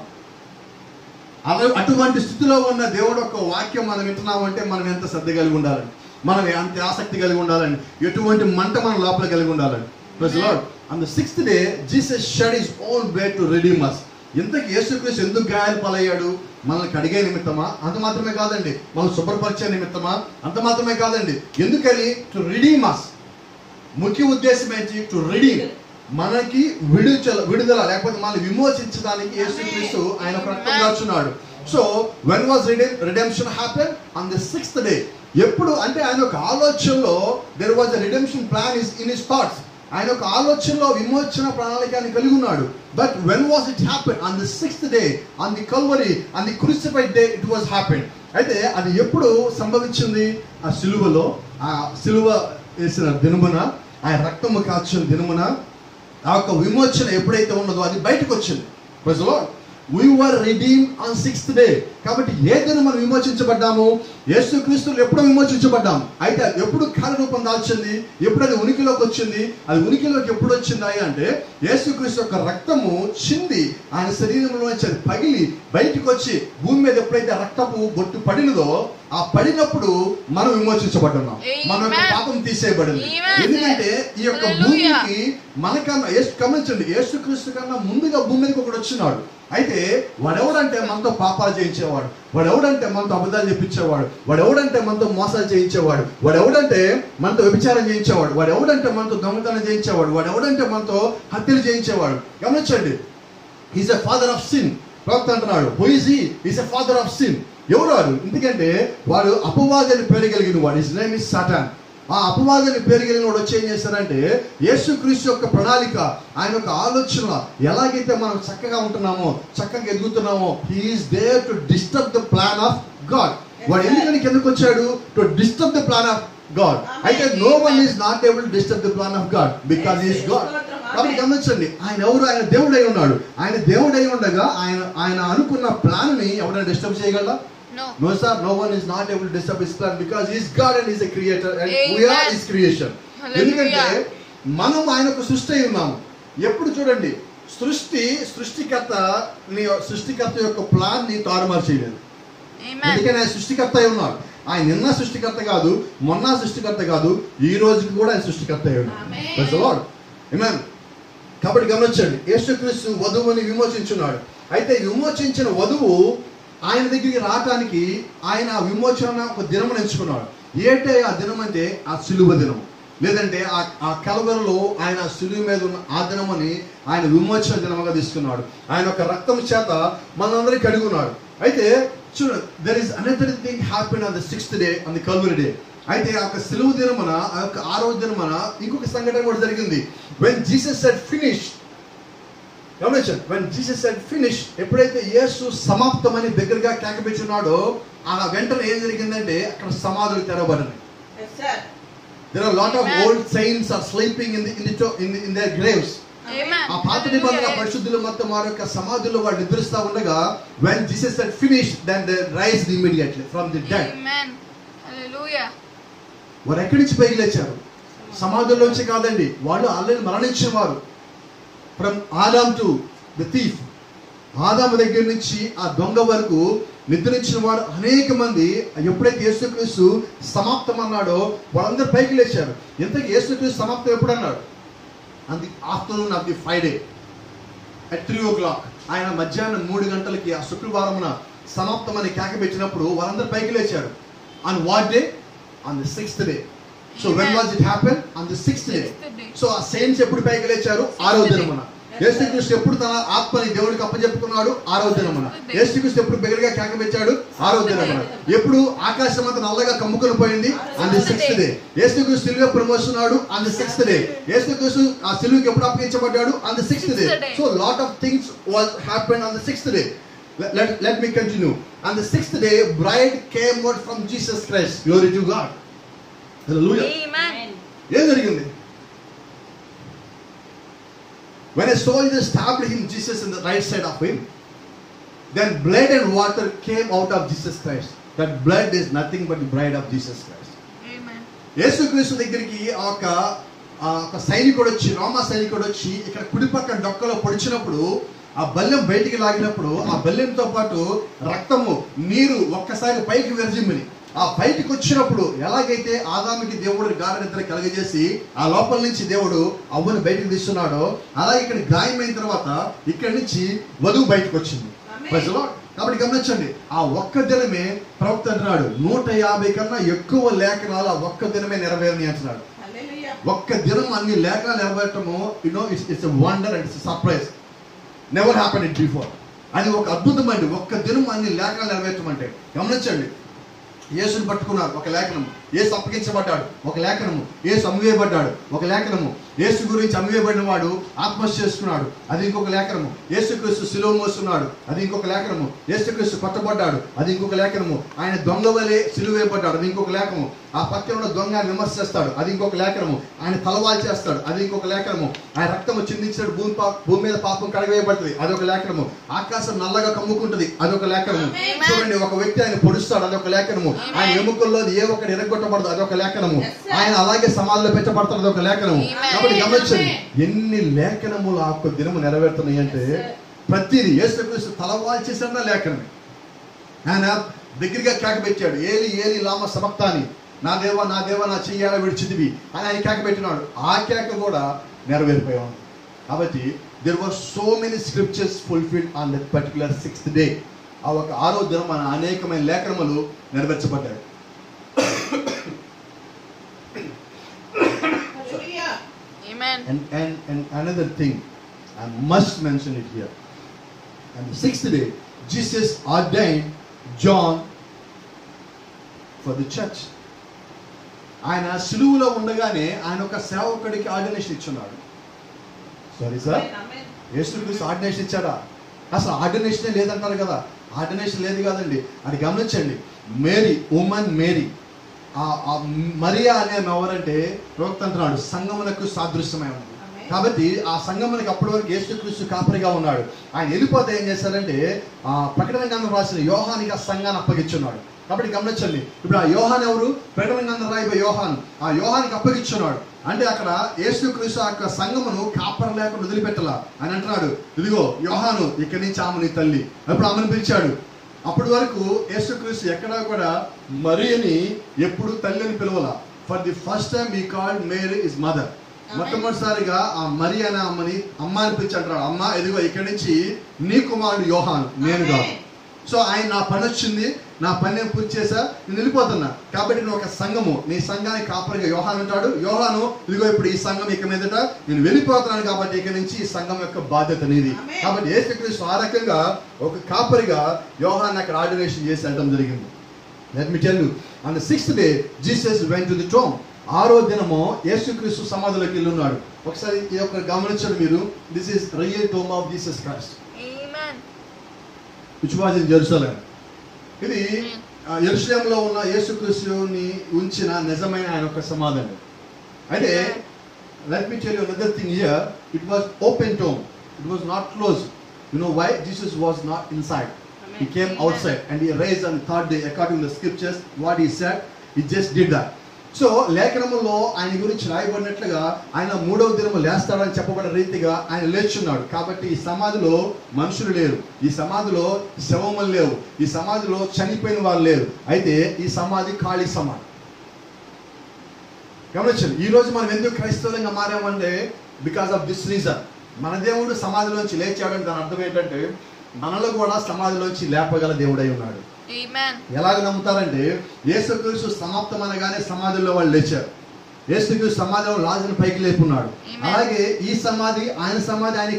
[SPEAKER 1] అటువంటి స్థితిలో ఉన్న దేవుడు యొక్క వాక్యం మనం వింటున్నామంటే మనం ఎంత శ్రద్ధ కలిగి ఉండాలని, మనం ఎంత ఆసక్తి కలిగి ఉండాలని, ఎటువంటి మంట మన లోపల కలిగి ఉండాలని. Praise Lord. On the 6th day Jesus shed his own blood to redeem us. ఇంతకీ యేసుక్రీస్తు ఎందుకు గాయాలు పాలయ్యాడు? మనల్ని కడిగే నిమిత్తమా? అంత మాత్రమే కాదండి. మనం శుభ్రపరిచే నిమిత్తమా? అంత మాత్రమే కాదండి. ఎందుకని? To redeem us. ముఖ్య ఉద్దేశం ఏంటి? టు రిడీమ్, మనకి విడుదల లేకపోతే మనల్ని విమోచించడానికి యేసుక్రీస్తు ఆయన రక్తం దాచున్నాడు. So when was redemption happened? On the 6th day. ఎప్పుడు అంటే ఆయన ఒక ఆలోచనలో there was a redemption plan is in his thoughts. ఆయన ఒక ఆలోచనలో విమోచన ప్రణాళిక ఆయన కలిగి ఉన్నాడు. But when was it happen? On the 6th day, on the Calvary, on the crucified day it was happen. అయితే అది ఎప్పుడు సంభవించింది? ఆ సిలువలో, ఆ సిలువ వేసిన దినమున, ఆ రక్తము కాచిన దినమున ఆ యొక్క విమోచన ఎప్పుడైతే ఉన్నదో అది బయటకు వచ్చింది. Praise the Lord. We were redeemed on 6th day. కాబట్టి ఏ దినం మనం విమోచించబడ్డాము? యేసుక్రీస్తులో ఎప్పుడు విమోచించబడ్డాము. అయితే అది ఎప్పుడు కార్యరూపం దాల్చింది? ఎప్పుడు అది ఉనికిలోకి వచ్చింది? అది ఉనికిలోకి ఎప్పుడు వచ్చింది అంటే యేసుక్రీస్తు యొక్క రక్తము చింది ఆయన శరీరంలో నుంచి పగిలి బయటకు వచ్చి భూమి మీద ఎప్పుడైతే రక్తపు బొట్టు పడినదో ఆ పడినప్పుడు మనం విమోచించబడ్డాం. మన యొక్క పాపం తీసేయబడింది. ఎందుకంటే ఈ యొక్క భూమికి మనకన్నా గమనించండి, యేసుక్రీస్తు కన్నా ముందుగా భూమి మీదకి ఒకడు వచ్చినాడు. అయితే వాడెవడంటే మనతో పాపాలు చేయించేవాడు, వాడెవడంటే మనతో అబద్ధాలు చెప్పించేవాడు, వాడెవడంటే మనతో మోసాలు చేయించేవాడు, వాడెవడంటే మనతో వ్యభిచారం చేయించేవాడు, వాడెవడంటే మనతో దొంగతనం చేయించేవాడు, వాడెవడంటే మనతో హత్యలు చేయించేవాడు. గమనించండి, is a father of sin. ప్రవక్త అంటున్నాడు, who is he? Is a father of sin. ఎవరు వాడు? ఎందుకంటే వాడు అపవాదాన్ని పేరు కలిగిన వాడు. His name is Satan. ఆ అపవాదాన్ని పేరు కలిగిన వాడు వచ్చి ఏం చేస్తారంటే యేసుక్రీస్తు యొక్క ప్రణాళిక, ఆయన యొక్క ఆలోచన ఎలాగైతే మనం చక్కగా ఉంటున్నామో, చక్కగా ఎదుగుతున్నామో, he is there to disturb the plan of God. వాడు ఎందుకని కిందకు వచ్చాడు? To disturb the plan of God. అయితే no one is not able to disturb the plan of God because he is God. కాబట్టి గమనించండి, ఆయన ఎవరు? ఆయన దేవుడై ఉన్నాడు. ఆయన దేవుడై ఉండగా ఆయన అనుకున్న ప్లాన్ ని ఎవరైనా డిస్టర్బ్ చేయగలరా? No sir, no one is not able to disturb his plan because he is God and he is a creator and we are his creation. ఎందుకంటే మనం ఆయనకు సృష్టి అయి ఉన్నాము. ఎప్పుడు చూడండి, సృష్టికర్త యొక్క ప్లాన్ ని తారుమారు చేయలేదు. ఎందుకంటే ఆయన సృష్టికర్త అయి ఉన్నాడు. ఆయన నిన్న సృష్టికర్త కాదు, మొన్న సృష్టికర్త కాదు, ఈ రోజుకి కూడా ఆయన సృష్టికర్త అయి ఉన్నాడు. Praise the lord. ఆమేన్. కాబట్టి గమనించండి, యేసుక్రీస్తు వధువుని విమోచించున్నాడు. అయితే విమోచించిన వధువు ఆయన దగ్గరికి రావటానికి ఆయన విమోచన ఒక దినం ఎంచుకున్నాడు. ఏంటే ఆ దినం అంటే ఆ సిలువ దినం, లేదంటే ఆ కలవరలో ఆయన సిలువ మీద ఉన్న ఆ దినమని ఆయన విమోచన దినముగా తీసుకున్నాడు. ఆయన యొక్క రక్తం చేత మనందరికీ కడుగున్నాడు. అయితే చూడండి, there is another thing happen on the 6th day on the Calvary day. అయితే ఆ యొక్క సిలువ దినమున, ఆ యొక్క 6వ దినమున ఇంకొక సంఘటన కూడా జరిగింది. When Jesus said finish. గమనించండి, when Jesus said finish, ఎప్పుడైతే యేసు సమాప్తమని దగ్గరగా కేకపెట్టున్నాడో ఆ వెంటనే ఏం జరిగిందంటే అక్కడ సమాధులు తెరవబడినాయి. There are a lot of old saints are sleeping in their graves. ఆ పాత నిబంధన పరిశుద్ధులు మొత్తం వారి యొక్క సమాధుల్లో వాడు నిద్రిస్తా ఉండగా when Jesus said finish, then they raised immediately from the dead.
[SPEAKER 2] Amen. Hallelujah.
[SPEAKER 1] వారు ఎక్కడి నుంచి పైకి లేచారు? సమాధుల్లోంచి కాదండి, వాళ్ళు ఆల్రెడీ మరణించిన వారు. From Adam to the thief, ఆదాము దగ్గర నుంచి ఆ దొంగ వరకు నిద్రించిన వారు అనేక మంది ఎప్పుడైతే యేసుక్రీస్తు సమాప్తం అన్నాడో వాళ్ళందరూ పైకి లేచారు. ఇంతకీ యేసుక్రీస్తు సమాప్తం ఎప్పుడు అన్నాడు? On the afternoon of the Friday at 3 o'clock. ఆయన మధ్యాహ్నం 3 గంటలకి ఆ శుక్రవారమున సమాప్తం అని కేక పెట్టినప్పుడు వాళ్ళందరూ పైకి లేచారు. On what day? On the 6th day. So when was it happen? On the 6th day. So ఆ saints ఎప్పుడు పైకి లేచారు? 6వ దినమున. యేసుక్రీస్తు ఎప్పుడు తన ఆత్మని దేవుడికి అప్పచెప్పుకున్నాడు? 6వ దినమున. యేసుక్రీస్తు ఎప్పుడు బిగ్గరగా కేక పెట్టాడు? 6వ దినమున. ఎప్పుడు ఆకాశం అంతా నల్లగా కమ్ముకొని పోయింది? On the 6th day. యేసుక్రీస్తు సిలువ ప్రమోషనాడు ఆన్ ది 6th డే. యేసుక్రీస్తు ఆ సిలువకి ఎప్పుడు అప్పగించబడ్డాడు? On the 6th day. So lot of things was happen on the 6th day. Let me continue. On the 6th day, bride came out from Jesus Christ. Glory to God. Hallelujah.
[SPEAKER 2] Amen.
[SPEAKER 1] ఏం జరిగింది? When a soldier stabbed him, Jesus in the right side of him, then blood and water came out of Jesus Christ. That blood is nothing but the bride of Jesus Christ.
[SPEAKER 2] Amen.
[SPEAKER 1] యేసుక్రీస్తు దగ్గరికి ఒక సైనికుడు వచ్చి, రోమా సైనికుడు వచ్చి ఇక్కడ కుడిపక్క డొక్కలో పొడిచినప్పుడు, ఆ బల్లెం బయటికి లాగినప్పుడు ఆ బల్లెంతో పాటు రక్తము, నీరు ఒక్కసారి పైకి విరజిమ్మిని ఆ బయటికి వచ్చినప్పుడు, ఎలాగైతే ఆదాముకి దేవుడు గాఢ నిద్ర కలగజేసి ఆ లోపల నుంచి దేవుడు అవ్వను బయటకు తీస్తున్నాడో, అలా ఇక్కడ గాయమైన తర్వాత ఇక్కడి నుంచి వధువు బయటకు వచ్చింది. కాబట్టి గమనించండి, ఆ ఒక్క దినమే ప్రవక్త అంటున్నాడు 150 కన్నా ఎక్కువ లేఖనాలు ఆ ఒక్క దినమే నెరవేరని అంటున్నాడు. ఒక్క దినం అన్ని లేఖనాలు నెరవేరటము, it's wonder and it's surprise. Never happen it before. అది ఒక అద్భుతం అండి. ఒక్క దినం అన్ని లేఖనాలు నెరవేర్చమంటే. గమనించండి, యేసుని పట్టుకున్నారు, ఒక లేఖనము. యేసు అప్పగించబడ్డాడు, ఒక లేఖనము. యేసు అమ్మివేయబడ్డాడు, ఒక లేఖనము. యేసు గురించి అమ్మివేయబడిన వాడు ఆత్మహత్య చేసుకున్నాడు, అది ఇంకొక లేఖనము. యేసుక్రీస్తు సిలువ మోస్తున్నాడు, అది ఇంకొక లేఖనము. యేసుక్రీస్తు కొట్టబడ్డాడు, అది ఇంకొక లేఖనము. ఆయన దొంగ వలె సిలువ వేయబడ్డాడు, అది ఇంకొక లేఖనము. ఆ పక్కన ఉన్న దొంగ విమర్శిస్తాడు, అది ఇంకొక లేఖనము. ఆయన తలవాల్ చేస్తాడు, అది ఇంకొక లేఖనము. ఆయన రక్తము చిందించాడు, భూమి మీద పాపం కడగవేయబడుతుంది, అదొక లేఖనము. ఆకాశం నల్లగా కమ్ముకుంటుంది, అదొక లేఖనము. చూడండి, ఒక వ్యక్తి ఆయన పొడుస్తాడు, అదొక లేఖనము. ఆయన ఎముకల్లో ఏ ఒక్కటి ఎరగొట్టబడదు, అదొక లేఖనము. ఆయన అలాగే సమాధిలో పెట్టబడతాడు, అదొక లేఖనము. కాబట్టి గమనించండి, ఎన్ని లేఖనములు ఆ ఒక్క దినము నెరవేరుతున్నాయి అంటే, ప్రతిదీ యేసుక్రీస్తు తలవాల్ చేసిన లేఖనమే. ఆయన దగ్గరగా కేక పెట్టాడు, ఏలి ఏలి లామ సబక్తాని, నా దేవా నా దేవా నా చెయ్యాల విడిచిదివి అని ఆయన కేక పెట్టినాడు. ఆ కేక కూడా నెరవేరిపోయాడు. కాబట్టి there were so many scriptures fulfilled on that particular 6th day. ఆ ఒక 6వ దినం అనేకమైన లేఖనములు నెరవేర్చబడ్డాయి.
[SPEAKER 2] Amen.
[SPEAKER 1] And another thing, I must mention it here. On the 6th day, Jesus ordained John for the church. ఆయన సిలువలో ఉండగానే ఆయన ఒక సేవకుడికి ఆర్డినేషన్ ఇచ్చున్నాడు. సారీ సార్, యేసుక్రీస్తు ఆర్డినేషన్ ఇచ్చాడా? అసలు ఆర్డినేషనే లేదంటారు కదా. ఆర్డినేషన్ లేదు కాదండి, అది గమనించండి. మేరీ, ఉమెన్ మేరీ, మరియా అనే ఎవరంటే ప్రవక్త అంటున్నాడు సంఘమునకు సాదృశ్యమై ఉంది. కాబట్టి ఆ సంఘమునకు అప్పటి వరకు యేసుక్రీస్తు కాపరిగా ఉన్నాడు. ఆయన వెళ్ళిపోతే ఏం చేశారంటే ప్రకటన గ్రంథం రాసిన యోహానికి ఆ సంఘాన్ని అప్పగించున్నాడు. కాబట్టి గమనించండి, ఇప్పుడు ఆ యోహాన్ ఎవరు? ప్రకటన గ్రంథం రాయబోయే యోహాన్. ఆ యోహానికి అప్పగించున్నాడు. అంటే అక్కడ యేసుక్రీస్తు ఆ యొక్క సంఘమును కాపరి లేకుండా వదిలిపెట్టాల అని అంటున్నాడు. ఇదిగో యోహాను, ఇక్కడి నుంచి ఆమె నీ తల్లి. అప్పుడు ఆమెను పిలిచాడు. అప్పటి వరకు యేసుక్రీస్తు ఎక్కడా కూడా మరియని ఎప్పుడు తల్లి అని పిలవాల. For the first time he called Mary his mother. మొట్టమొదటిసారిగా ఆ మరి అనే అమ్మని అమ్మ అని పిలిచి అంటున్నాడు, అమ్మ ఇదిగో ఇక్కడి నుంచి నీ కుమారుడు యోహాను, నేను కాదు. సో ఆయన నా పని వచ్చింది, నా పని నేను పూర్తి చేశా, నేను వెళ్ళిపోతున్నా. కాబట్టి నువ్వు ఒక సంఘము, నీ సంఘానికి కాపరిగా యోహాను ఉంటాడు. యోహాను ఇదిగో ఇప్పుడు ఈ సంఘం ఇక మీదట నేను వెళ్ళిపోతున్నాను, కాబట్టి ఇక నుంచి ఈ సంఘం యొక్క బాధ్యత నీది. కాబట్టి యేసుక్రీస్తు ఆ రకంగా ఒక కాపరిగా యోహాను అక్కడ ఆర్డినేషన్ చేసి వెళ్ళడం జరిగింది. Let me tell you, on the 6th day Jesus went to the tomb. 6వ దినము యేసుక్రీస్తు సమాధిలోకి వెళ్ళి ఉన్నాడు. ఒకసారి ఈ యొక్క గమనించండి మీరు. This is real tomb of Jesus Christ, which was in Jerusalem. ఇది యెరూషలేములో ఉన్న యేసుక్రీస్తుని ఉంచిన నిజమైన ఆయన యొక్క సమాధి. అయితే let me tell you another thing here. It was open tomb. It was not closed. You know why? Jesus was not inside. He came outside and he raised on the 3rd day according to the scriptures. What he said, he just did that. So లేఖనములో ఆయన గురించి రాయబడినట్లుగా ఆయన 3వ దినము లేస్తాడని చెప్పబడిన రీతిగా ఆయన లేచున్నాడు. కాబట్టి ఈ సమాధిలో మనుషులు లేరు, ఈ సమాధిలో శవములు లేవు, ఈ సమాధిలో చనిపోయిన వారు లేరు. అయితే ఈ సమాధి ఖాళీ సమాధి. గమనించండి, ఈ రోజు మనం ఎందుకు క్రైస్తవులంగా మారామంటే బికాస్ ఆఫ్ దిస్ రీజన్. మన దేవుడు సమాధిలోంచి లేచాడని దాని అర్థం ఏంటంటే మనలో కూడా సమాధిలోంచి లేపగల దేవుడై ఉన్నాడు. ఎలాగ నమ్ముతారంటే యేసుక్రీస్తు సమాప్తం అనగానే సమాధిలో వాళ్ళు లేచారు. యేసుక్రీస్తు సమాధిలో లాజరును పైకి లేపున్నాడు. అలాగే ఈ సమాధి ఆయన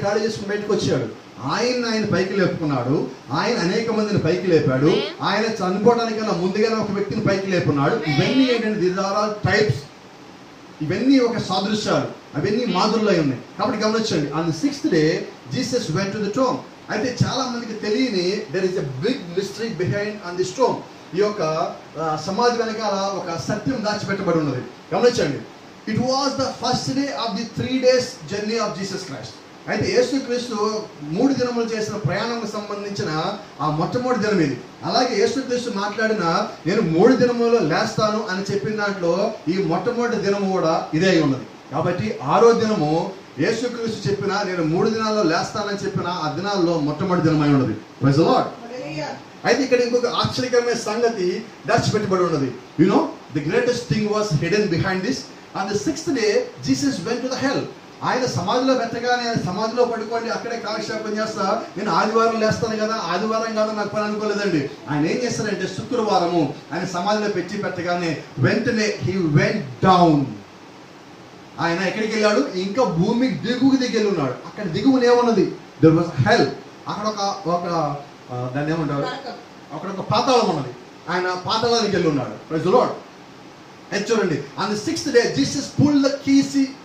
[SPEAKER 1] ఖాళీ చేసుకుని బయటకు వచ్చాడు. ఆయన పైకి లేపుకున్నాడు. ఆయన అనేక మందిని పైకి లేపాడు. ఆయన చనిపోవడానికన్నా ముందుగానే ఒక వ్యక్తిని పైకి లేపున్నాడు. ఇవన్నీ ఏంటంటే దీస్ ఆర్ ఆల్ టైప్స్. ఇవన్నీ ఒక సాదృశ్యాలు, అవన్నీ మాదిరిలో ఉన్నాయి. కాబట్టి గమనించండి, on the 6th day Jesus went to the tomb. అయితే చాలా మందికి తెలియని there is a big mystery behind on this tomb. ఈ యొక్క సమాధి వెనకాల ఒక సత్యం దాచిపెట్టబడి ఉన్నది. గమనించండి, it was the first day of the 3 days journey of Jesus Christ. అయితే యేసుక్రీస్తు 3 దినములు చేసిన ప్రయాణంకు సంబంధించిన ఆ మొట్టమొదటి దినం ఇది. అలాగే యేసుక్రీస్తు మాట్లాడిన నేను 3 దినములలో లేస్తాను అని చెప్పిన దాంట్లో ఈ మొట్టమొదటి దినము కూడా ఇదే అయి ఉన్నది. కాబట్టి 6వ దినము యేసుక్రీస్తు చెప్పిన నేను 3 దినాల్లో లేస్తానని చెప్పిన ఆ దినాల్లో మొట్టమొదటి దినమై ఉన్నది. Praise the lord. అయితే ఇక్కడ ఇంకొక ఆశ్చర్యకరమైన సంగతి దాచిపెట్టబడి ఉన్నది. You know the greatest thing was hidden behind this. On the 6th day Jesus went to the hell. ఆయన సమాధిలో పెట్టగానే ఆయన సమాధిలో పడుకోండి అక్కడే కాలక్షేపం చేస్తా, నేను ఆదివారం లేస్తాను కదా, ఆదివారం కాదు నాకు పని అనుకోలేదండి. ఆయన ఏం చేస్తారంటే శుక్రవారము ఆయన సమాధిలో పెట్టగానే వెంటనే హీ వెంట్ డౌన్. ఆయన ఎక్కడికి వెళ్ళాడు? ఇంకా భూమి దిగువకి దిగి ఉన్నాడు. అక్కడ దిగువనే ఉన్నది దెర్ వాస్ హెల్. అక్కడ ఒక దాన్ని ఏమంటారు, అక్కడ ఒక పాతాళం ఉన్నది. ఆయన పాతాళానికి వెళ్ళి ఉన్నాడు. Praise the Lord. అది చూడండి, on the 6th day Jesus pulled the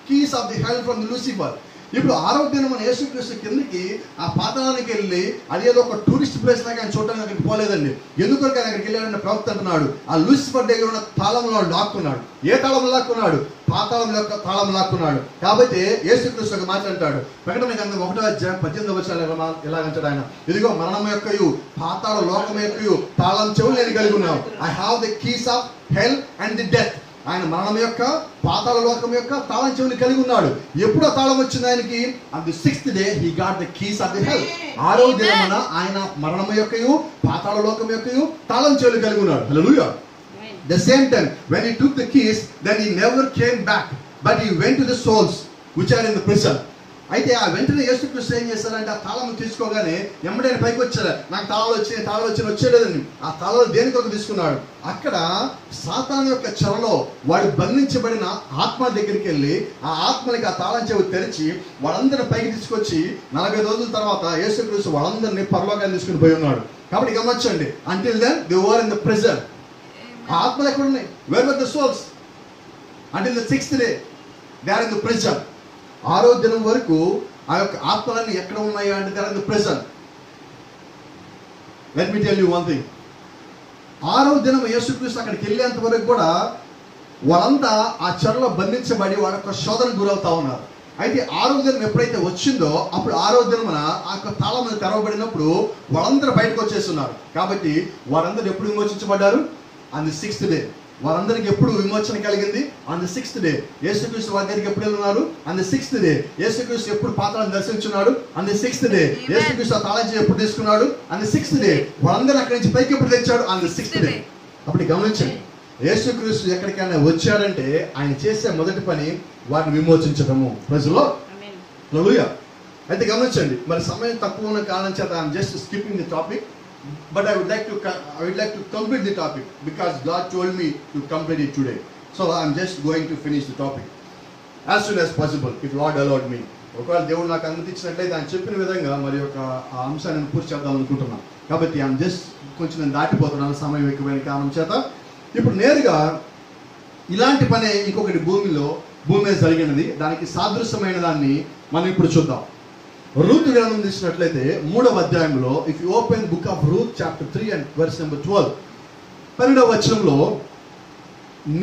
[SPEAKER 1] keys of the hell from the Lucifer. ఇప్పుడు 6వ దినం మన యేసుక్రీస్తు కిందకి ఆ పాతాళానికి వెళ్ళి అది ఏదో ఒక టూరిస్ట్ ప్లేస్ లాగా ఆయన చూడడానికి అక్కడికి పోలేదండి. ఎందుకంటే ఆయన అక్కడికి వెళ్ళాడన్న ప్రవక్త అంటున్నాడు ఆ లూసిఫర్ దగ్గర ఉన్న తాళంలో లాక్కున్నాడు. ఏ తాళం లాక్కున్నాడు? పాతాళం యొక్క తాళం లాక్కున్నాడు. కాబట్టి యేసుక్రీస్తు ఒక మాట అంటాడు, ప్రకటన గ్రంథం 1:18 ఎలాగంటాడు ఆయన, ఇదిగో మరణం యొక్కయు పాతాళ లోకం యొక్కయు తాళం చెవులు నేను కలిగి ఉన్నాను. I have the keys of hell and the death. ఆయన మరణం యొక్క పాతాళ లోకం యొక్క తాళం చెవులు కలిగి ఉన్నాడు. ఎప్పుడు ఆ తాళం వచ్చింది ఆయనకి? On the 6th day he got the keys of the hell. 6వ దినమున ఆయన మరణం యొక్కయు పాతాళ లోకం యొక్కయు తాళం చెవులు కలిగి ఉన్నాడు. హల్లెలూయా. The same time when he took the keys, then he never came back, but he went to the souls which are in the prison. అయితే ఆ వెంటనే యేసుక్రీస్తు ఏం చేశారంటే ఆ తాళం తీసుకోగానే ఎమ్మడే పైకి వచ్చారు. నాకు తాళాలు వచ్చేలేదండి. ఆ తాళాలు దేనికొక తీసుకున్నాడు. అక్కడ సాతాను యొక్క చెరలో వాడు బంధించబడిన ఆత్మ దగ్గరికి వెళ్ళి ఆ ఆత్మలకి ఆ తాళం చెవి తెరిచి వాళ్ళందరిని పైకి తీసుకొచ్చి 40 రోజుల తర్వాత యేసుక్రీస్తు వాళ్ళందరినీ పరలోకాన్ని తీసుకుని పోయి ఉన్నాడు. కాబట్టి గమనించండి, until then they were in the prison. ఆ ఆత్మలు ఎక్కడ ఉన్నాయి? Where were the souls? Until the 6th day they are in the prison. 6వ దినం వరకు ఆ యొక్క ఆత్మలన్నీ ఎక్కడ ఉన్నాయి అంటే they are in the prison. Let me tell you one thing. 6వ దినం యేసుక్రీస్తు అక్కడికి వెళ్ళేంత వరకు కూడా వాళ్ళంతా ఆ చెరలో బంధించబడి వాళ్ళ యొక్క శోధనకు గురవుతా ఉన్నారు. అయితే 6వ దినం ఎప్పుడైతే వచ్చిందో అప్పుడు 6వ దినమున ఆ యొక్క తాళం తెరవబడినప్పుడు వాళ్ళందరూ బయటకు వచ్చేస్తున్నారు. కాబట్టి వారందరూ ఎప్పుడు విమోచించబడ్డారు? On the 6th day. వారందరికి ఎప్పుడు విమోచన కలిగింది? On the 6th day. యేసుక్రీస్తు వారి దగ్గరికి ఎప్పుడు వెళ్ళున్నారు? On the 6th day. యేసుక్రీస్తు ఎప్పుడు పాతాళాన్ని దర్శించున్నాడు? On the 6th day. యేసుక్రీస్తు ఆ తాళం ఎప్పుడు తీసుకున్నాడు? On the 6th day. వాళ్ళందరూ అక్కడి నుంచి పైకి ఎప్పుడు తెచ్చాడు? On the 6th day. అప్పుడు గమనించండి, యేసుక్రీస్తు ఎక్కడికైనా వచ్చాడంటే ఆయన చేసే మొదటి పని వారిని విమోచించడము. ప్రజలో హల్లెలూయా. అయితే గమనించండి, మరి సమయం తక్కువ ఉన్న కారణం చేత I'm just skipping the topic. But I would like to complete the topic because God told me to complete it today. So I'm just going to finish the topic as soon as possible if Lord allowed me. ఒకవేళ దేవుడు నాకు అనుమతించినట్లయితే ఆయన చెప్పిన విధంగా మరి ఒక అంశాన్ని పూర్తి చేద్దాం అనుకుంటున్నాను. కాబట్టి ఐఎమ్ జస్ట్ కొంచెం నేను దాటిపోతున్నాను సమయం ఎక్కువైన కారణం చేత. ఇప్పుడు నేరుగా ఇలాంటి పనే ఇంకొకటి భూమి మీద జరిగినది, దానికి సాదృశ్యమైన దాన్ని మనం ఇప్పుడు చూద్దాం. రూతు గ్రంథం తీసినట్లయితే 3వ అధ్యాయంలో if you open book of Ruth chapter 3 and verse number 12, 12వ వచనంలో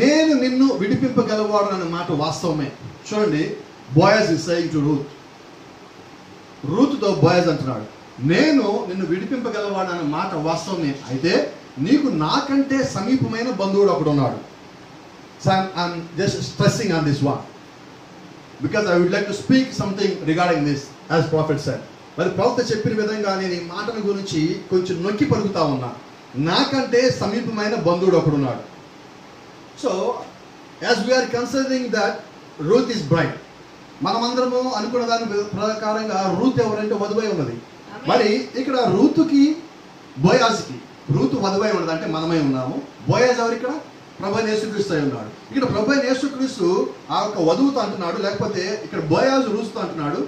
[SPEAKER 1] నేను నిన్ను విడిపింపగలవాడు అనే మాట వాస్తవమే. చూడండి, బోయజ్ ఇస్ సేయింగ్ టు రూత్తో బోయజ్ అంటున్నాడు, నేను నిన్ను విడిపింపగలవాడు అనే మాట వాస్తవమే, అయితే నీకు నాకంటే సమీపమైన బంధువుడు ఒకడు ఉన్నాడు. So I'm just stressing on this one because I would like to speak something regarding this as prophet said. మరి ప్రవక్త చెప్పిన విధంగా నేను ఈ మాటల గురించి కొంచెం నొక్కి పలుకుతా ఉన్నా. నాకంటే సమీపమైన బంధువుడు ఒకడు ఉన్నాడు. So as we are considering that Ruth is bride, మనమందరము అనుకున్న దాని ప్రకారంగా రూత్ ఎవరంటే వధువై ఉన్నది. మరి ఇక్కడ రూతుకి బోయాజ్కి, రూతు వధువై ఉన్నది అంటే మనమై ఉన్నాము. బోయాజ్ ఎవరు? ఇక్కడ ప్రభువైన యేసుక్రీస్తు అయి ఉన్నాడు. ఇక్కడ ప్రభువైన యేసుక్రీస్తు ఆ యొక్క వధువుతో అంటున్నాడు, లేకపోతే ఇక్కడ బోయాజు రూతుతో అంటున్నాడు,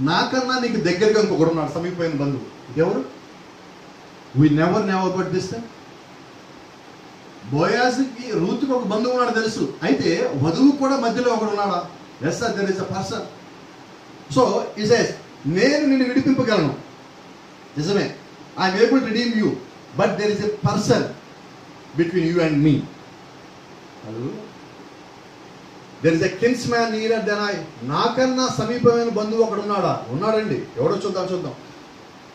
[SPEAKER 1] నాకన్నా నీకు దగ్గరగా ఇంకొకడు ఉన్నాడు, సమీపమైన బంధువు. ఎవరు? We never about this thing. బోయాజుకి రూతుకి ఒక బంధువు ఉన్నాడు తెలుసు, అయితే వధువు కూడా మధ్యలో ఒకడు ఉన్నాడా? Yes sir, there is a person. So it says, నేను నిన్ను విడిపింపగలను, నిజమే, I'm able to redeem you, but there is a person between you and me. There is a kinsman nearer than I. నాకన్నా సమీపమైన బంధువు ఒకడు ఉన్నాడా? ఉన్నాడండి. ఎవడో చూద్దాం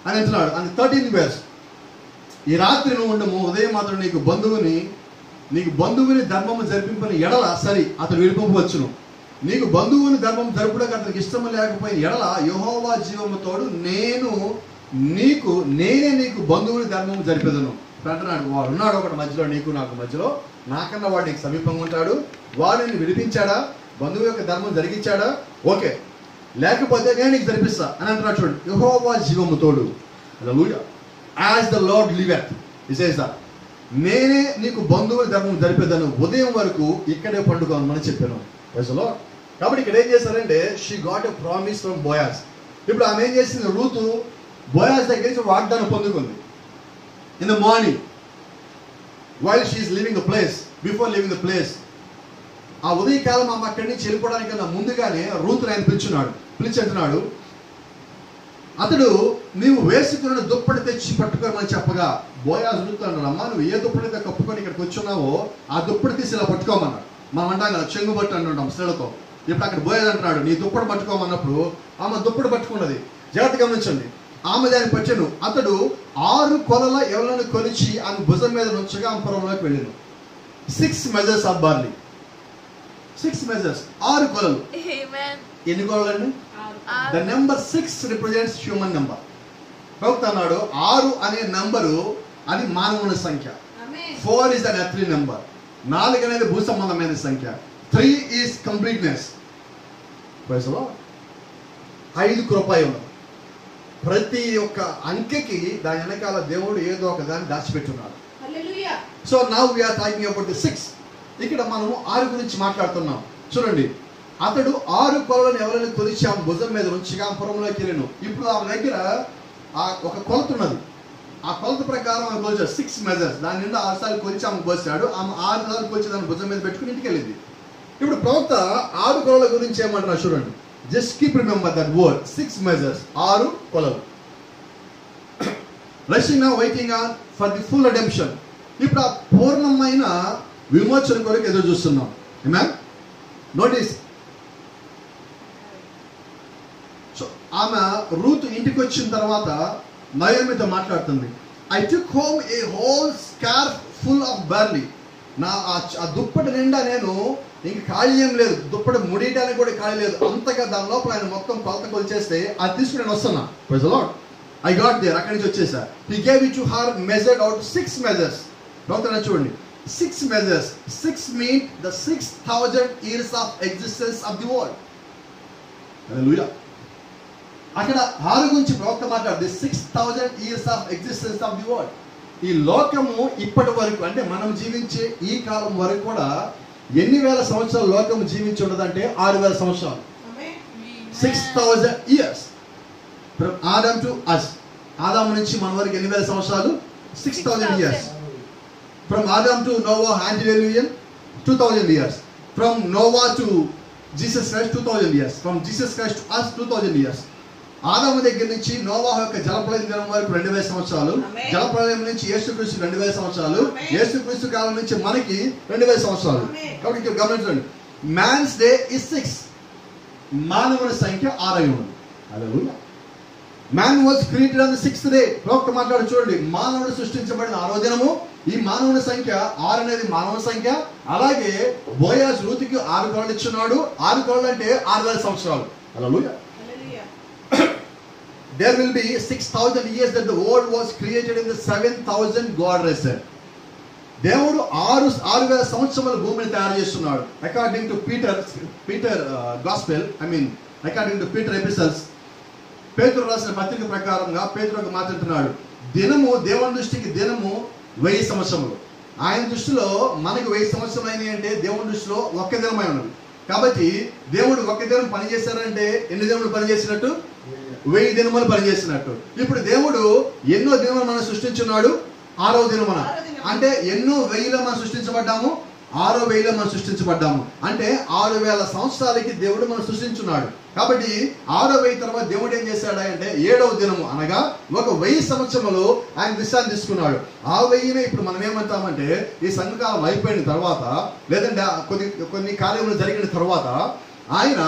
[SPEAKER 1] అని అంటున్నాడు. అండ్ 13th verse, ఈ రాత్రి నువ్వు ఉండము, ఉదయం మాత్రం నీకు బంధువుని ధర్మము జరిపింపని ఎడల సరి అతడు విడిపింపవచ్చును. నీకు బంధువుని ధర్మం జరుపుటకు అతనికి ఇష్టము లేకపోయిన ఎడల యెహోవా జీవము తోడు నేనే నీకు బంధువుని ధర్మం జరిపెదను అంటున్నాడు. వాడు ఉన్నాడు ఒకటి మధ్యలో, నీకు నాకు మధ్యలో, నాకన్నా వాడు నీకు సమీపంగా ఉంటాడు. వాడు నిన్ను విడిపించాడా? బంధువు యొక్క ధర్మం జరిగించాడా? ఓకే, లేకపోతే నేను నీకు జరిపిస్తా అని అంటున్నాడు. చూడండి, యెహోవా జీవము తోడు, hallelujah, as the lord liveth, he says that, నేనే నీకు బంధువుల ధర్మం జరిపేదను, ఉదయం వరకు ఇక్కడే పండుకోమని చెప్పాను. కాబట్టి ఇక్కడ ఏం చేశారంటే, she got a promise from Boaz. ఇప్పుడు ఆమె ఏం చేసింది? రూతు బోయాజ్ దగ్గర నుంచి వాగ్దానం పొందుకుంది. In the morning while she is living the place, before living the place, ఆ ఉదయకాలం ఆమె అక్కడి నుంచి వెళ్ళిపోవడానికన్నా ముందుగానే రూతుని ఆయన పిలిచి అంటున్నాడు, అతడు నీవు వేసుకున్న దుప్పటి తెచ్చి పట్టుకోమని చెప్పగా, బోయాజ్ రూతు అన్నాడు, అమ్మా నువ్వు ఏ దుప్పటితో కప్పుకొని ఇక్కడికి వచ్చున్నావో ఆ దుప్పటి తీసి ఇలా పట్టుకోమన్నాడు. మనం అంటాం కదా చెంగు బట్టు అంటుంటాం స్త్రీలతో. ఇప్పుడు అక్కడ బోయాజ్ అంటున్నాడు, నీ దుప్పటి పట్టుకోమన్నప్పుడు ఆమె దుప్పటి పట్టుకున్నది. జాగ్రత్త గమనించండి, ఆమె దాన్ని పట్టాను. అతడు 6 కొలల ఎవలను కొలిచి ఆమె భుజం మీద నుంచగా ఆమె పొలంలోకి వెళ్ళాను. 6 measures ఆఫ్ బార్లీ. 6 measures, 6 కొలలు. ఎన్ని కొలలు అండి? The number 6 represents human number. ప్రవక్త అన్నాడు 6 అనే నంబరు అది మానవుని సంఖ్య. 4 is an earthly number. 4 అనేది భూ సంబంధమైన సంఖ్య. 3 is completeness. 5 కృపై ఉన్నది. ప్రతి ఒక్క అంకెకి దాని వెనకాల దేవుడు ఏదో ఒక దాన్ని దాచిపెట్టున్నాడు. So now we're talking about the 6. ఇక్కడ మనము 6 గురించి మాట్లాడుతున్నాం. చూడండి, అతడు 6 కొలలను ఎవరైనా కొలిచి ఆమె భుజం మీద ఉంచిగా పురంలోకి వెళ్ళాను. ఇప్పుడు ఆమె దగ్గర ఒక కొలత ఉన్నది. ఆ కొలత ప్రకారం ఆమె కొలిచాడు 6 measures. దాని నిండా 6 సార్లు కొలిచి ఆమె కోసాడు. ఆమె 6 సార్లు కొలిచి దాన్ని భుజం మీద పెట్టుకుని ఇంటికి వెళ్ళింది. ఇప్పుడు ప్రవక్త 6 కొలల గురించి ఏమంటున్నారు చూడండి. Just keep remember that word, 6 measures, 6 కొలలు. Rushing now waiting on for the full redemption. ఇప్పుడు ఆ పూర్ణమైన విమోచన కొరకు ఎదురు చూస్తున్నాం. ఆమేన్. నోటీస్, సో ఆమె రూతు ఇంటికి వచ్చిన తర్వాత నయోమితో మాట్లాడుతుంది. I took home a whole scarf full of barley. నా ఆ దుప్పటి నిండా నేను ఇంక ఖాళీ ఏం లేదు, దుప్పటి ముడియడానికి కూడా ఖాళీ లేదు, అంతగా దాని లోపల ఆయన మొత్తం కొలత కొలిచేస్తే అది తీసుకుని నేను వస్తున్నా. Praise the Lord. I got there, అక్కడి నుంచి వచ్చేసా. He gave it to her measured out 6 measures. ప్రవక్త చూడండి, 6 measures. 6 mean the 6,000 years of existence of the world. హల్లెలూయా. అక్కడ 6 గురించి ప్రవక్త మాట్లాడుతుంది, 6,000 years of existence of the world. ఈ లోకము ఇప్పటి వరకు, అంటే మనం జీవించే ఈ కాలం వరకు కూడా ఎన్ని వేల సంవత్సరాలు లోకము జీవించి ఉండదంటే 6,000 సంవత్సరాలు. 6,000 years from Adam to us. ఆదాము నుంచి మన వరకు ఎన్ని వేల సంవత్సరాలు? 6,000 years. From Adam to Noah antediluvian 2,000 years. From Noah to Jesus Christ 2,000 years. From Jesus Christ to us 2,000 years. ఆదాము దగ్గర నుంచి నోవాహు యొక్క జలప్రలయం దినం వరకు 2,000 సంవత్సరాలు. జలప్రలయం నుంచి యేసుక్రీస్తు 2,000 సంవత్సరాలు. యేసుక్రీస్తు కాలం నుంచి మనకి 2,000 సంవత్సరాలు. కాబట్టి ఇక్కడ గమనించండి, మ్యాన్స్ డే ఇస్ 6. మానవుని సంఖ్య 6 అయి ఉంది. Hallelujah. Man was created on the 6th day. ప్రవక్త మాట్లాడు చూడండి, మానవుడు సృష్టించబడిన 6వ దినము. ఈ మానవుని సంఖ్య 6 అనేది మానవ సంఖ్య. అలాగే బోయాజ్ రూతుకి 6 కొలలు ఇచ్చున్నాడు. 6 కొలలు అంటే 6,000 సంవత్సరాలు. హల్లెలూయా. There will be 6,000 years that the world was created in the 7,000 God rested. దేవుడు 6,000 సంవత్సరాలు భూమిని తయారు చేస్తున్నాడు. According to Peter gospel, according to Peter epistles, పేతురు రాసిన పత్రిక ప్రకారంగా పేతురు మాట్లాడుతున్నాడు, దినము దేవుని దృష్టికి దినము 1000 సంవత్సరములు. ఆయన దృష్టిలో మనకు 1000 సంవత్సరాలు అయినాయి అంటే దేవుని దృష్టిలో ఒక్క దినమై ఉన్నది. కాబట్టి దేవుడు ఒక్క దినం పని చేశారంటే ఎన్ని దినములు పని చేసినట్టు? 1000 దినములు పని చేసినట్టు. ఇప్పుడు దేవుడు ఎన్నో దినములు మనం సృష్టించున్నాడు? 6వ దినమున. అంటే ఎన్నో 1000లో మనం సృష్టించబడ్డాము? 6,000లో మనం సృష్టించబడ్డాము. అంటే 6,000 సంవత్సరాలకి దేవుడు మనం సృష్టించున్నాడు. కాబట్టి 6,000 తర్వాత దేవుడు ఏం చేశాడు అంటే 7వ దినము అనగా ఒక 1000 సంవత్సరములు ఆయన విశ్రాంతి తీసుకున్నాడు. ఆ 1000నే ఇప్పుడు మనం ఏమంటామంటే ఈ సంఘకాలం అయిపోయిన తర్వాత లేదంటే కొన్ని కార్యములు జరిగిన తర్వాత ఆయన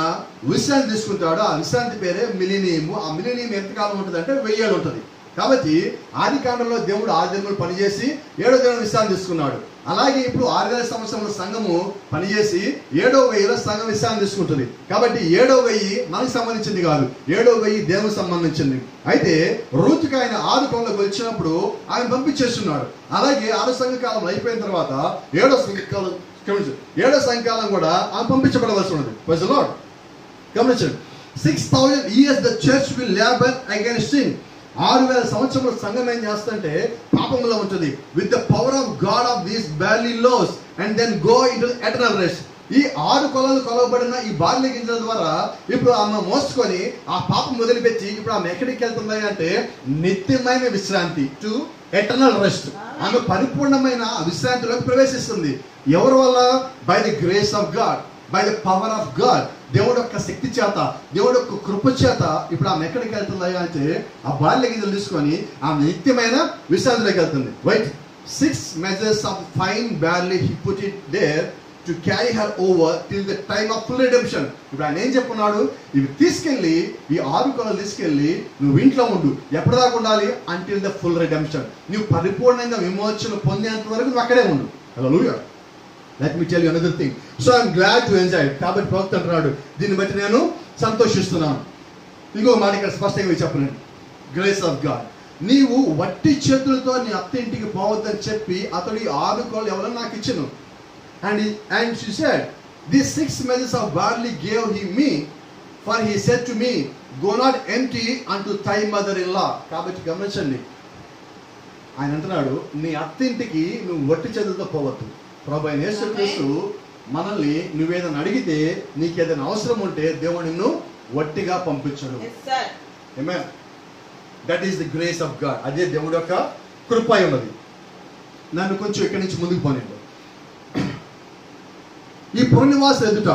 [SPEAKER 1] విశ్రాంతి తీసుకుంటాడు. ఆ విశ్రాంతి పేరే మిలీనియము. ఆ మిలీనియం ఎంతకాలం ఉంటుంది అంటే 1000 ఏళ్ళు ఉంటుంది. కాబట్టి ఆది కాండంలో దేవుడు 6 దినములు పనిచేసి 7వ దినం విశ్రాంతి తీసుకున్నాడు. అలాగే ఇప్పుడు 6,000 సంవత్సరంలో సంఘము పనిచేసి 7వ 1000లో సంఘం విశ్రాంతి తీసుకుంటుంది. కాబట్టి 7వ 1000 మనకు సంబంధించింది కాదు, 7వ 1000 దేవునికి సంబంధించింది. అయితే రూతుకి ఆయన 6 కొనలకు వచ్చినప్పుడు ఆయన పంపించేస్తున్నాడు. అలాగే 6 సంఘకాలం అయిపోయిన తర్వాత 7వ సంఘకాలం కూడా ఆయన పంపించబడవలసి ఉన్నది. Praise the Lord. గమనించండి, 6,000 years the church will labor against sin. 6,000 సంవత్సరంలో సంఘం ఏం చేస్తుంటే పాపంలో ఉంటుంది. With the power of God of these barley loaves and then go into eternal rest. ఈ 6 కొలలు కొలవబడిన ఈ బార్లీ గింజల ద్వారా ఇప్పుడు ఆమె మోసుకొని ఆ పాపం మొదలుపెట్టి ఇప్పుడు ఆమె ఎక్కడికి వెళ్తుంది అంటే నిత్యమైన విశ్రాంతి, టు ఎటర్నల్ రెస్ట్. ఆమె పరిపూర్ణమైన విశ్రాంతిలోకి ప్రవేశిస్తుంది. ఎవరి వల్ల? By the grace of God, by the power of God. దేవుడు యొక్క శక్తి చేత, దేవుడు యొక్క కృప చేత ఇప్పుడు ఆమె ఎక్కడికి వెళ్తుంది అంటే ఆ బాల్య గింజలు తీసుకొని ఆమె నిత్యమైన విశ్రాంతిలోకి వెళ్తుంది. Wait, 6 measures of fine barley he put it there to carry her over till the time of full redemption. ఇప్పుడు ఆయన ఏం చెప్పున్నాడు? ఇవి తీసుకెళ్ళి ఈ 6 కొలలు తీసుకెళ్ళి నువ్వు ఇంట్లో ఉండు. ఎప్పటిదాకా ఉండాలి? until the full redemption. నువ్వు పరిపూర్ణంగా విమోచన పొందేంత వరకు నువ్వు అక్కడే ఉండు. హల్లెలూయా. Let me tell you another thing. So I'm glad to enjoy it. కాబట్టి ప్రవక్త అంటున్నాడు, దీన్ని బట్టి నేను సంతోషిస్తున్నాను. ఇంకో మాట ఇక్కడ స్పష్టంగా చెప్పనండి. Grace of God. నీవు వట్టి చేతులతో నీ అత్త ఇంటికి పోవద్దని చెప్పి అతడు 6 కొలలు ఎవరో నాకు ఇచ్చెను. And she said, these 6 measures of barley gave he me, for he said to me, go not empty unto thy mother-in-law. కాబట్టి గమనించండి, ఆయన అంటున్నాడు నీ అత్త ఇంటికి నువ్వు వట్టి చేతులతో పోవద్దు. ప్రభు అయిన యేసుక్రీస్తు మనల్ని నువ్వేదైనా అడిగితే నీకేదైనా అవసరం ఉంటే దేవుడు నిన్ను వట్టిగా పంపించడు. Amen. That is the grace of God. అదే దేవుడు యొక్క కృప ఉన్నది. నన్ను కొంచెం ఇక్కడి నుంచి ముందుకు పోనివ్వండి. ఈ పురనివాస ఎదుట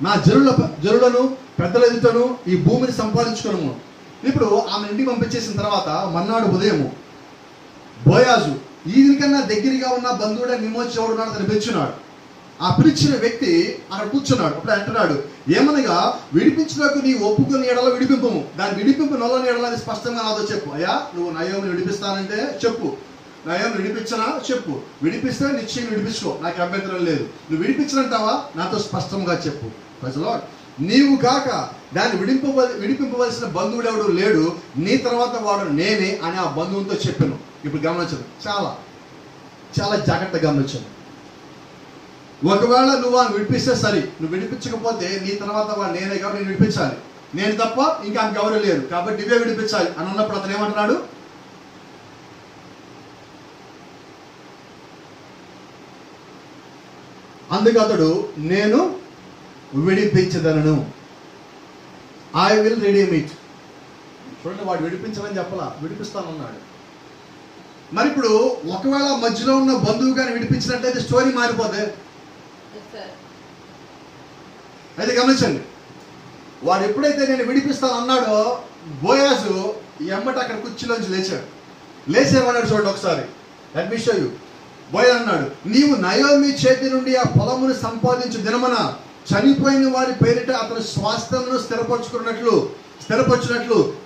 [SPEAKER 1] నా జనులను పెద్దల ఎదుటను ఈ భూమిని సంపాదించుకున్నాము. ఇప్పుడు ఆమె ఇంటికి పంపించేసిన తర్వాత మన్నాడు ఉదయము బోయాజు ఈయనకన్నా దగ్గరగా ఉన్న బంధువుడే విమోచకుడున్నాడు అని పిలిచున్నాడు. ఆ పిలిచిన వ్యక్తి అక్కడ కూర్చున్నాడు. అప్పుడు అంటున్నాడు, ఏమనగా విడిపించడానికి నీ ఒప్పుకుని ఎడల విడిపింపము, దాని విడిపింపు నొల్లని ఎడలని స్పష్టంగా నాతో చెప్పు. అయ్యా నువ్వు నయోమిని విడిపిస్తానంటే చెప్పు, నయోమిని విడిపించనా చెప్పు, విడిపిస్తే నిశ్చయం విడిపించుకో, నాకు అభ్యంతరం లేదు. నువ్వు విడిపించనంటావా నాతో స్పష్టంగా చెప్పు. Praise the Lord. నీవు కాక దాన్ని విడిపింపవలసిన బంధువుడు ఎవడు లేడు, నీ తర్వాత వాడు నేనే అని ఆ బంధువుతో చెప్పాను. ఇప్పుడు గమనించదు, చాలా చాలా జాగ్రత్తగా గమనించదు. ఒకవేళ నువ్వు ఆయన విడిపిస్తే సరి, నువ్వు విడిపించకపోతే నీ తర్వాత వాడు నేనే కాబట్టి నేను విడిపించాలి, నేను తప్ప ఇంకా ఆమెకు ఎవరు లేరు కాబట్టి నువ్వే విడిపించాలి అని అన్నప్పుడు అతను ఏమంటున్నాడు? అందుకు అతడు నేను విడిపించదనను, ఐ విల్ రిడీమ్ ఇట్. చూడండి, వాడు విడిపించమని చెప్పలా, విడిపిస్తానన్నాడు. మరి ఇప్పుడు ఒకవేళ మధ్యలో ఉన్న బంధువు కానీ విడిపించినట్లయితే స్టోరీ మారిపోతే. అయితే గమనించండి, వాడు ఎప్పుడైతే నేను విడిపిస్తాను అన్నాడో బోయాజు ఎమ్మట అక్కడ కుర్చీలోంచి లేచాడు. లేచేమన్నాడు చూడండి ఒకసారి. Let me show you. Boaz అన్నాడు, నీవు నయోమి చేతి నుండి ఆ పొలమును సంపాదించు దినమున చనిపోయిన వారి పేరిట అతని స్వాస్థ్యమును స్థిరపరచునట్లు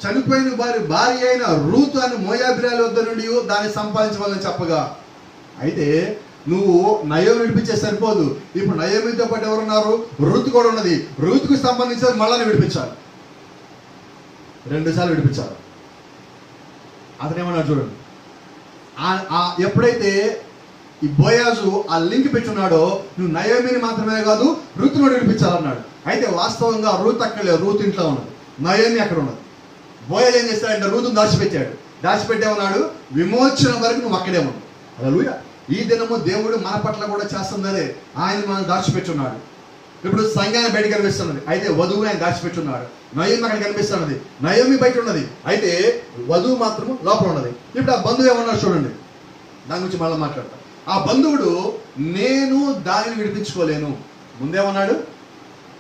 [SPEAKER 1] చనిపోయిన వారి భార్య అయిన రూతు అని మోయాబిరాల వద్ద నుండి దాన్ని సంపాదించవాలని చెప్పగా, అయితే నువ్వు నయోమి విడిపించే సరిపోదు, ఇప్పుడు నయోమితో పాటు ఎవరున్నారు? రూతు కూడా ఉన్నది. రూతుకు సంబంధించిన మళ్ళీ విడిపించాలి, 2 సార్లు విడిపించాలి. అతను ఏమన్నా చూడండి, ఎప్పుడైతే ఈ బోయాజు ఆ లింక్ పెట్టున్నాడో నువ్వు నయోమిని మాత్రమే కాదు రూతును విడిపించాలన్నాడు. అయితే వాస్తవంగా రూతు అక్కడ లేదు, రూతు ఇంట్లో ఉన్నది, నయోమి అక్కడ ఉన్నది. బోయాజు ఏం చేస్తాడంటే రూతును దాచిపెట్టాడు. దాచిపెట్టేమన్నాడు, విమోచన వరకు నువ్వు అక్కడే ఉన్నావు. హల్లెలూయా. ఈ దినము దేవుడు మన పట్ల కూడా చేస్తున్నదే. ఆయన మనం దాచిపెట్టున్నాడు. ఇప్పుడు సంఘాన్ని బయట కనిపిస్తున్నది, అయితే వధువు ఆయన దాచిపెట్టున్నాడు. నయోమి అక్కడ కనిపిస్తున్నది, నయోమి బయట ఉన్నది, అయితే వధువు మాత్రం లోపల ఉన్నది. ఇప్పుడు ఆ బంధువు ఏమన్నాడు చూడండి, దాని గురించి మళ్ళీ మాట్లాడతాం. ఆ బంధువుడు నేను దానిని విడిపించుకోలేను. ముందేమన్నాడు,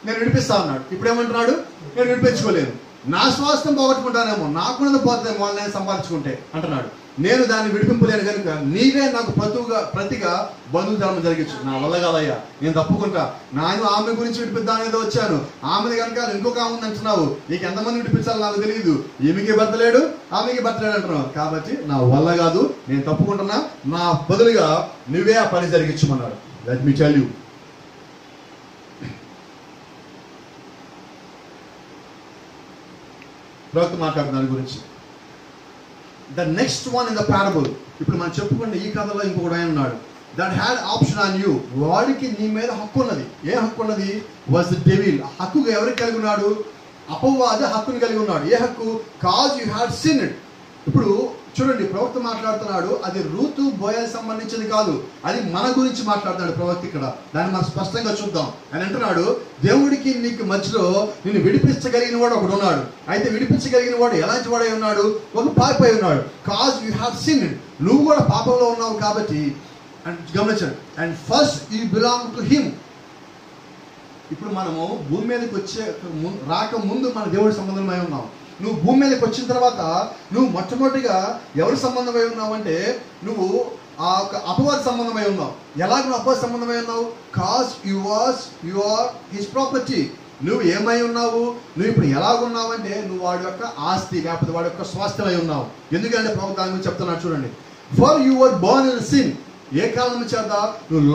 [SPEAKER 1] నేను విడిపిస్తా అన్నాడు. ఇప్పుడు ఏమంటున్నాడు, నేను విడిపించుకోలేను, నా స్వాస్థ్యం పోగొట్టుకుంటానేమో, నాకున్నది పోతుందేమో నేను సంపాదించుకుంటే అంటున్నాడు. నేను దాన్ని విడిపింపలేను కనుక నీవే నాకు ప్రతిగా బంధువు ధర్మం జరిగించు. నా వల్ల కాదయ్యా, నేను తప్పుకుంటా. నేను ఆమె గురించి విడిపిద్దామనేది వచ్చాను, ఆమెది కనుక ఇంకొక ఆమె అంటున్నావు, నీకు ఎంతమంది విడిపించాలో నాకు తెలియదు, ఈమెకి భర్త లేడు ఆమెకి భర్త లేడు అంటున్నావు, కాబట్టి నా వల్ల కాదు, నేను తప్పుకుంటున్నా, నా బదులుగా నువ్వే ఆ పని జరిగించమన్నాడు. లెట్ మీ టెల్ యూ, ప్రవక్త మాట్లాడుతున్న దాని గురించి. The next one in the parable, ఇప్పుడు మనం చెప్పుకున్న ఈ కథలో ఇంకొకడు ఆయన ఉన్నాడు. That had option on you, వాడికి నీ మీద హక్కు ఉన్నది. ఏ హక్కు ఉన్నది? Was the devil. హక్కు ఎవరికి కలిగి ఉన్నాడు? అపవాది హక్కుని కలిగి ఉన్నాడు. ఏ హక్కు? Cause you had sinned. ఇప్పుడు చూడండి, ప్రవక్త మాట్లాడుతున్నాడు, అది రూతు బోయల్ సంబంధించింది కాదు, అది మన గురించి మాట్లాడుతున్నాడు ప్రవక్త ఇక్కడ. దాన్ని మనం స్పష్టంగా చూద్దాం. ఆయన అంటున్నాడు, దేవుడికి నీకు మధ్యలో నిన్ను విడిపించగలిగిన వాడు ఒకడు ఉన్నాడు. అయితే విడిపించగలిగిన వాడు ఎలాంటి వాడై ఉన్నాడు? ఒక పాపి అయి ఉన్నాడు. కాజ్ యూ హ్యావ్ సిన్డ్, నువ్వు కూడా పాపంలో ఉన్నావు కాబట్టి. అండ్ గమనించండి, and first you belong to him. ఇప్పుడు మనము భూమి మీదకి రాక ముందు మన దేవుడి సంబంధమై ఉన్నాం. నువ్వు భూమి మీదకి వచ్చిన తర్వాత నువ్వు మొట్టమొదటిగా ఎవరి సంబంధమై ఉన్నావు అంటే, నువ్వు ఆ అపవాది సంబంధమై ఉన్నావు. ఎలాగ నువ్వు అపవాది సంబంధమై ఉన్నావు? Cause you are his property. నువ్వు ఏమై ఉన్నావు? నువ్వు ఇప్పుడు ఎలాగున్నావు అంటే, నువ్వు వాడి యొక్క ఆస్తి, లేకపోతే వాడి యొక్క స్వాస్థ్యమై ఉన్నావు. ఎందుకంటే ప్రభుత్వం దాని గురించి చెప్తున్నాడు చూడండి. For you were born in sin. ఏ కారణం చేత? నువ్వు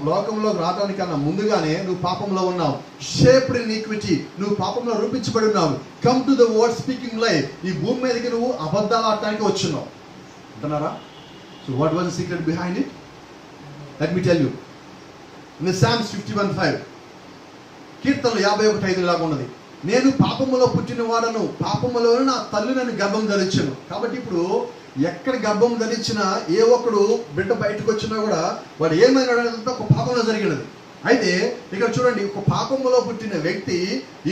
[SPEAKER 1] లోకంలోకి రావడానికన్నా ముందుగానే నువ్వు పాపంలో ఉన్నావు. షేప్డ్ ఇన్ ఈక్విటీ, నువ్వు పాపంలో రూపించబడి ఉన్నావు. Come to the word speaking life, ఈ భూమి మీదకి నువ్వు అబద్ధాలు ఆడటానికి వచ్చున్నావు అంటున్నారా? So what was the secret behind it? Let me tell you. In Psalms 51:5, కీర్తనలు 51:5 లాగా ఉన్నది. నేను పాపములో పుట్టిన వాడను, పాపములోనే నా తల్లి నన్ను గర్భం ధరించను. కాబట్టి ఇప్పుడు ఎక్కడ గర్భం ధరించినా ఏ ఒక్కడు బిడ్డ బయటకు వచ్చినా కూడా వాడు ఏమైనాడంటే ఒక పాపంలో జరిగినది. అయితే ఇక్కడ చూడండి, ఒక పాపంలో పుట్టిన వ్యక్తి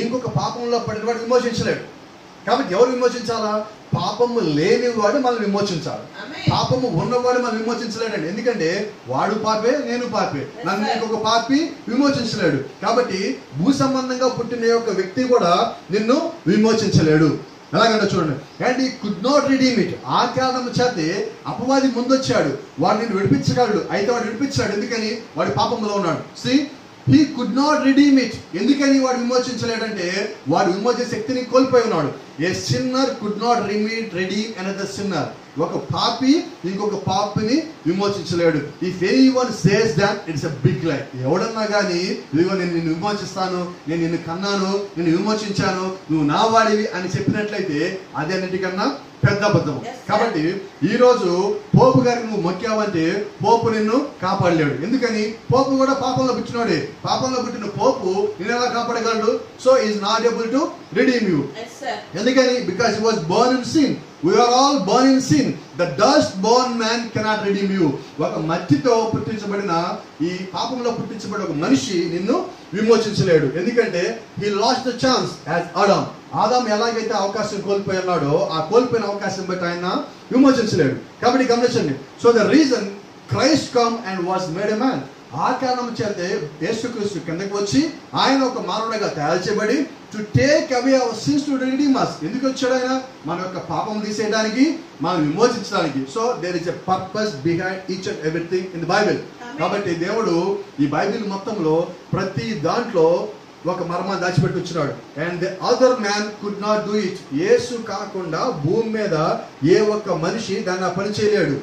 [SPEAKER 1] ఇంకొక పాపంలో పడిన వాడు విమోచించలేడు. కాబట్టి ఎవరు విమోచించాలా? పాపము లేనివాడు మనం విమోచించాలి. పాపము ఉన్నవాడు మనం విమోచించలేడండి. ఎందుకంటే వాడు పాపే, నేను పాపే, నన్ను ఇంకొక పాపి విమోచించలేడు. కాబట్టి భూ సంబంధంగా పుట్టిన యొక్క వ్యక్తి కూడా నిన్ను విమోచించలేడు. ఎలాగంటే చూడండి, అండ్ ఈ కుడ్ నాట్ రిడీమ్ ఇట్. ఆ కారణం చేతే అపవాది ముందొచ్చాడు, వాడు నిన్ను విడిపించగలడు. అయితే వాడు విడిపించాడు, ఎందుకని? వాడు పాపంలో ఉన్నాడు. See, he could not redeem it. ఎందుకని వాడు విమోచించలేడంటే, వాడు విమోచన శక్తిని కోల్పోయి ఉన్నాడు. A sinner could not redeem another sinner. ఒక పాపి ఇంకొక పాపిని విమోచించలేడు. If anyone says that it's a big lie. ఎవడన్నా కానీ ఇదిగో నేను నిన్ను విమోచిస్తాను, నేను నిన్ను కన్నాను, నిన్ను విమోచించాను, నువ్వు నా వాడివి అని చెప్పినట్లయితే అది అన్నిటికన్నా పెద్ద అబద్ధం. కాబట్టి ఈ రోజు పోపు గారికి నువ్వు మొక్కావంటే పోపు నిన్ను కాపాడలేడు. ఎందుకని? పోపు కూడా పాపంలో పుట్టినోడే. పాపంలో పుట్టిన పోపు నిన్ను ఎలా కాపాడగలడు? So is not able to redeem you. ఎందుకని? Because he was born in sin. We are all born in sin. The dust born man cannot redeem you. ఒక మట్టితో పుట్టించబడిన ఈ పాపంలో పుట్టించబడిన ఒక మనిషి నిన్ను విమోచించలేడు. ఎందుకంటే he lost the chance as Adam. Adam ఎలాగైతే అవకాశం కోల్పోయి ఉన్నాడో, ఆ కోల్పోయిన అవకాశం బట్టి ఆయన విమోచించలేడు. కాబట్టి గమనించండి. So the reason Christ come and was made a man. ఆ కారణం చేతే యేసుక్రీస్తు కిందకి వచ్చి ఆయన ఒక మానవుడిగా తయారు చేయబడి to take away our sins to redeem us. ఎందుకు వచ్చాడు ఆయన? మన యొక్క పాపం తీసేయడానికి, మనం విమోచించడానికి. So there is a purpose behind each and everything in the Bible. కాబట్టి దేవుడు ఈ బైబిల్ మొత్తంలో ప్రతి దాంట్లో ఒక మర్మాన్ని దాచిపెట్టి వచ్చినాడు. And the other man could not do it. యేసు కాకుండా భూమి మీద ఏ ఒక్క మనిషి దాన్ని ఆ పని చేయలేడు.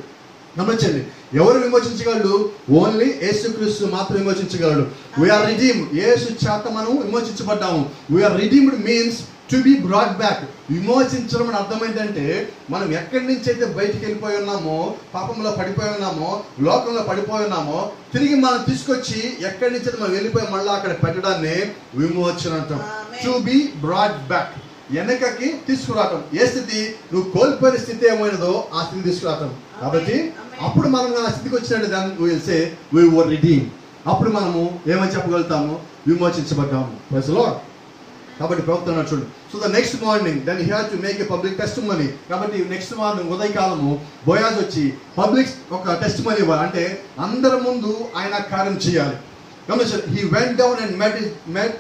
[SPEAKER 1] గమనించండి, ఎవరు విమోచించగలడు? ఓన్లీ యేసుక్రీస్తు మాత్రం విమోచించగలడు. We are redeemed. యేసు చేత మనం విమోచించబడ్డాము. We're redeemed means to be brought back. విమోచించడం అని అర్థం ఏంటంటే, మనం ఎక్కడి నుంచి అయితే బయటికి వెళ్ళిపోయి ఉన్నామో, పాపంలో పడిపోయి ఉన్నామో, లోకంలో పడిపోయి ఉన్నామో, తిరిగి మనం తీసుకొచ్చి ఎక్కడి నుంచి అయితే మనం వెళ్ళిపోయి మళ్ళీ అక్కడ పెట్టడాన్ని విమోచన అంటాం. టు బి బ్రాట్ బ్యాక్, వెనకకి తీసుకురావటం. ఏ స్థితి? నువ్వు కోల్పోయిన స్థితి ఏమైనదో ఆ స్థితి తీసుకురావటం. కాబట్టి అప్పుడు మనం ఆ స్థితికి వచ్చినట్టు దాన్ని will say we were redeemed. అప్పుడు మనము ఏమని చెప్పగలుగుతాము? విమోచించబడ్డాము. Praise the lord. కాబట్టి ప్రవక్త అన్నాడు చూడండి. So the next morning then he had to make a public testimony. కాబట్టి నెక్స్ట్ మార్నింగ్ ఉదయకాలము బోయాజ్ వచ్చి పబ్లిక్ ఒక టెస్టిమనీ ఇవ్వాలి. అంటే అందరి ముందు ఆయన కార్యం చేయాలి. గమనించండి, he went down and met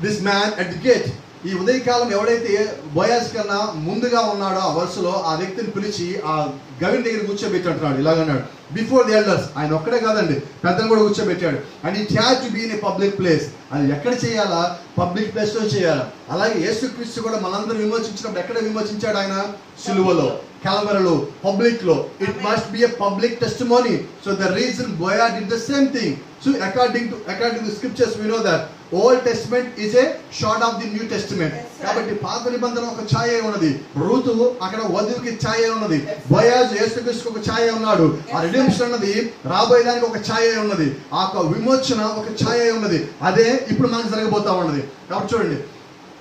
[SPEAKER 1] this man at the gate. ఈ ఉదయకాలం ఎవడైతే బోయాజ్ కన్నా ముందుగా ఉన్నాడో ఆ వరుసలో ఆ వ్యక్తిని పిలిచి ఆ గవిని దగ్గర కూర్చోబెట్టి అంటున్నాడు. ఇలాగన్నాడు, బిఫోర్ ది ఎల్డర్స్. ఆయన ఒక్కడే కాదండి, పెద్దలు కూడా కూర్చోబెట్టాడు. And it had to be in a public place. అది ఎక్కడ చేయాలా? పబ్లిక్ ప్లేస్ లో చేయాలా. అలాగే యేసుక్రీస్తు కూడా మనందరూ విమోచించినప్పుడు ఎక్కడ విమోచించాడు? ఆయన సిలువలో, కల్వరిలో, పబ్లిక్ లో. It must be a public testimony. So the reason Boaz did the same thing. So according to the scriptures we know that Old Testament is a short of the New Testament. కాబట్టి పాత నిబంధన ఒక ఛాయ ఉన్నది, రూతు అక్కడ వధువుకి ఛాయ ఉన్నది, బోయాజ్ యేసుక్రీస్తుకు ఒక ఛాయ ఉన్నాడు. ఆ రిడెంప్షన్ అన్నది రాబోయేదానికి ఒక ఛాయ ఉన్నది, ఆ విమోచన ఒక ఛాయ ఉన్నది. అదే ఇప్పుడు మనకు జరగబోతా ఉన్నది. కాబట్టి చూడండి,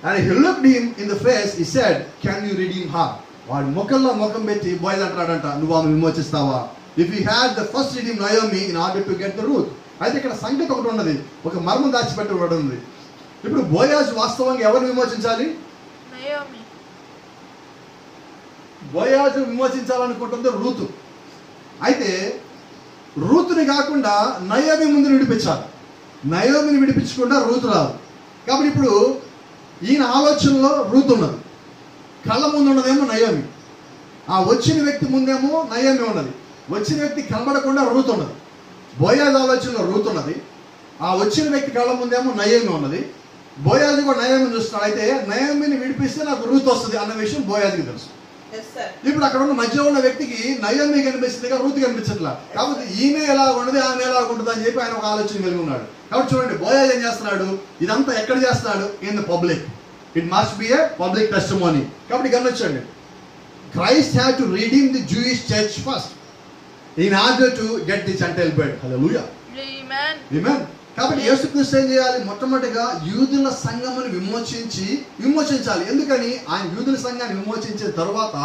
[SPEAKER 1] and he looked him in the face, he said, can you redeem her? వాడి ముఖంలో ముఖం పెట్టి బోయజ్ అంటాడంట, నువ్వు ఆమె విమోచిస్తావా? If he had the first redeemed Naomi in order to get the Ruth. అయితే ఇక్కడ సంగతి ఒకటి ఉన్నది, ఒక మర్మం దాచిపెట్టబడి ఉంది. ఇప్పుడు బోయాజ్ వాస్తవంగా ఎవరిని విమోచించాలి? Boaz విమోచించాలనుకుంటుంది Ruth. అయితే రూతుని కాకుండా నయోమి ముందు విడిపించాలి. నయోమిని విడిపించకుండా రూతు రాదు. కాబట్టి ఇప్పుడు ఈయన ఆలోచనలో రూతు ఉన్నది, కళ్ళ ముందు ఉన్నదేమో నయోమి. ఆ వచ్చిన వ్యక్తి ముందేమో నయోమి ఉన్నది, వచ్చిన వ్యక్తి కనబడకుండా రూతు ఉన్నది. బోయాజ్ ఆలోచనలో రూతు ఉన్నది, ఆ వచ్చిన వ్యక్తి కళ్ళ ముందేమో నయోమి ఉన్నది. బోయాజ్ కూడా నయోమిని చూస్తున్నాడు. అయితే నయోమిని విడిపిస్తే నాకు రూతు వస్తుంది అన్న విషయం బోయాజ్కి తెలుసు. ఇప్పుడు అక్కడ ఉన్న మధ్యలో ఉన్న వ్యక్తికి నయోమి కనిపిస్తుంది, రూతు కనిపించట్లా. కాబట్టి ఈమె ఎలా ఉన్నది, ఆమె ఎలా ఉంటుంది అని చెప్పి ఆయన ఒక ఆలోచన కలిగి ఉన్నాడు. కాబట్టి చూడండి, బోయాజ్ ఏం చేస్తున్నాడు? ఇదంతా ఎక్కడ చేస్తున్నాడు? In the public. It must B A public testimony. కాబట్టి గమనించండి, Christ had to redeem the Jewish church first in order to get the Gentile bride. Hallelujah.
[SPEAKER 2] Amen.
[SPEAKER 1] Amen. కాబట్టి యేసుక్రీస్తు ఏం చేయాలి? మొట్టమొదటిగా యూదుల సంఘమును విమోచించాలి. ఎందుకని? ఆయన యూదుల సంఘాన్ని విమోచించిన తర్వాత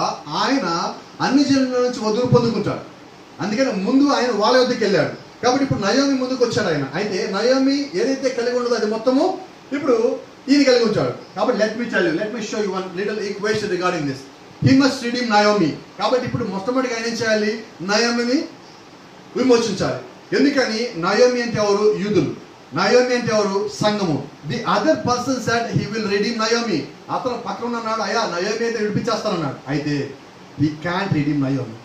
[SPEAKER 1] ఆయన అన్ని జనుల నుంచి వధువు పొందుకుంటాడు. అందుకని ముందు ఆయన వాళ్ళ వద్దకు వెళ్ళాడు. కాబట్టి ఇప్పుడు నయోమి ముందుకు వచ్చాడు ఆయన. అయితే నయోమి ఏదైతే కలిగి ఉండదో అది మొత్తము ఇప్పుడు ఈయన కలిగి ఉంచాడు. కాబట్టి let me show you one little equation regarding this. He must redeem Naomi. కాబట్టి ఇప్పుడు మొట్టమొదటిగా ఆయన ఏం చేయాలి? నయోమిని విమోచించాలి. ఎందుకని? నయోమి అంటే ఎవరు? యూదులు. నయోమి అంటే ఎవరు? సంఘము. The other person said he will redeem Naomi. అతను పక్కన ఉన్నాడు, అయ్యా నయోమి అయితే విడిపించేస్తానన్నాడు. అయితే he can't redeem Naomi.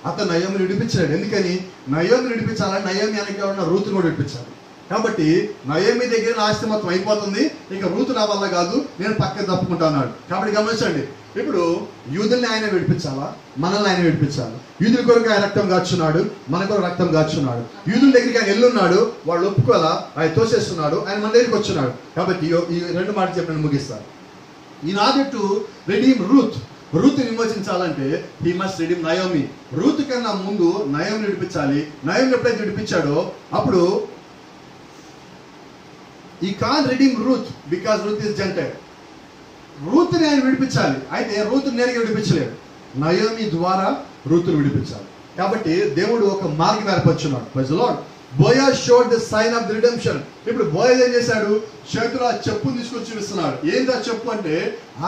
[SPEAKER 1] అతను నయోమిని విడిపించలేడు. ఎందుకని? నయోమిని విడిపించాలని నయోమి అనగా ఉన్న రూతుని కూడా విడిపించాలి. కాబట్టి నయోమి దగ్గర ఆస్తి మొత్తం అయిపోతుంది, ఇక రూతు నా వల్ల కాదు, నేను పక్కన తప్పుకుంటా అన్నాడు. కాబట్టి గమనించండి, ఇప్పుడు యూదుల్ని ఆయన విడిపించాలా, మనల్ని ఆయన విడిపించాలి. యూదుల కొరకు ఆయన రక్తం కాచున్నాడు, మన కొరకు రక్తం కాచున్నాడు. యూదుల దగ్గరికి ఆయన ఎల్లున్నాడు, వాళ్ళు ఒప్పుకోవాలా, ఆయన తోసేస్తున్నాడు, ఆయన మన దగ్గరికి వచ్చున్నాడు. కాబట్టి ఈ రెండు మాటలు చెప్పి నేను ముగిస్తాను. In order to redeem Ruth విమోచించాలంటే he must redeem Naomi. Ruth కన్నా ముందు నయోమిని విడిపించాలి. నయోమిని ఎప్పుడైతే విడిపించాడో అప్పుడు he can't redeem Ruth because Ruth is Gentile. రూతుని ఆయన విడిపించాలి. అయితే రూతుని నేరుగా విడిపించలేడు, నయోమి ద్వారా రూతుని విడిపించాలి. కాబట్టి దేవుడు ఒక మార్గం ఏర్పరచున్నాడు. Praise the lord. Boaz showed the sign of the redemption. ఇప్పుడు బోయాజ్ ఏం చేశాడు? చేతిలో ఆ చెప్పును తీసుకొచ్చి చూపిస్తున్నాడు. ఏంది ఆ చెప్పు అంటే,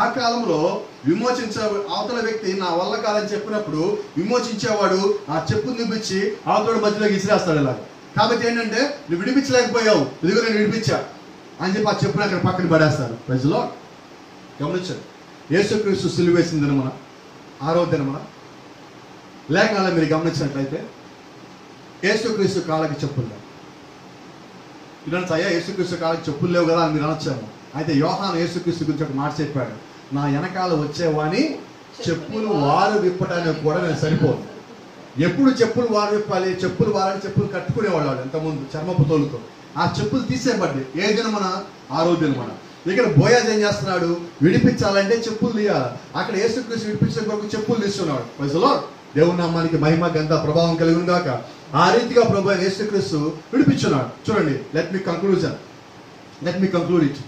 [SPEAKER 1] ఆ కాలంలో విమోచించే అవతల వ్యక్తి నా వల్ల కాదని చెప్పినప్పుడు విమోచించేవాడు ఆ చెప్పును చూపించి అవతల మధ్యలో విసిరేస్తాడు ఇలా. కాబట్టి ఏంటంటే, నువ్వు విడిపించలేకపోయావు, ఇదిగో నేను విడిపించా అని చెప్పి ఆ చెప్పును అక్కడ పక్కన పడేస్తారు. Praise the Lord. గమనించండి, యేసుక్రీస్తు సిలువ వేసిన దినమున, 6వ దినమున లేఖనాల్లో మీరు గమనించినట్లయితే యేసుక్రీస్తు కాళ్ళకి చెప్పులు లేవు. ఇదంతా అయ్యా యేసుక్రీస్తు కాళ్ళకి చెప్పులు లేవు కదా అని మీరు అనొచ్చాము. అయితే యోహాను యేసుక్రీస్తు గురించి ఒక మాట చెప్పాడు, నా వెనకాల వచ్చేవాని చెప్పులు వారు విప్పటానికి కూడా నేను సరిపోదు. ఎప్పుడు చెప్పులు వారు విప్పాలి? చెప్పులు వారని చెప్పులు కట్టుకునేవాళ్ళు ఎంతమంది చర్మపు తోలుతో. ఆ చెప్పులు తీసేయబడ్డాయి. ఏ దినమున? 6వ దినమున. ఇక్కడ బోయాజ్ ఏం చేస్తున్నాడు? విడిపించాలంటే చెప్పులు తీయాలి. అక్కడ యేసుక్రీస్తు విడిపించడం కొరకు చెప్పులు తీస్తున్నాడు. Praise the Lord. దేవుని నామానికి మహిమ గంత ప్రభావం కలిగి గాక. ఆ రీతిగా ప్రభు యేసుక్రీస్తు విడిపించున్నాడు. చూడండి, let me conclude it.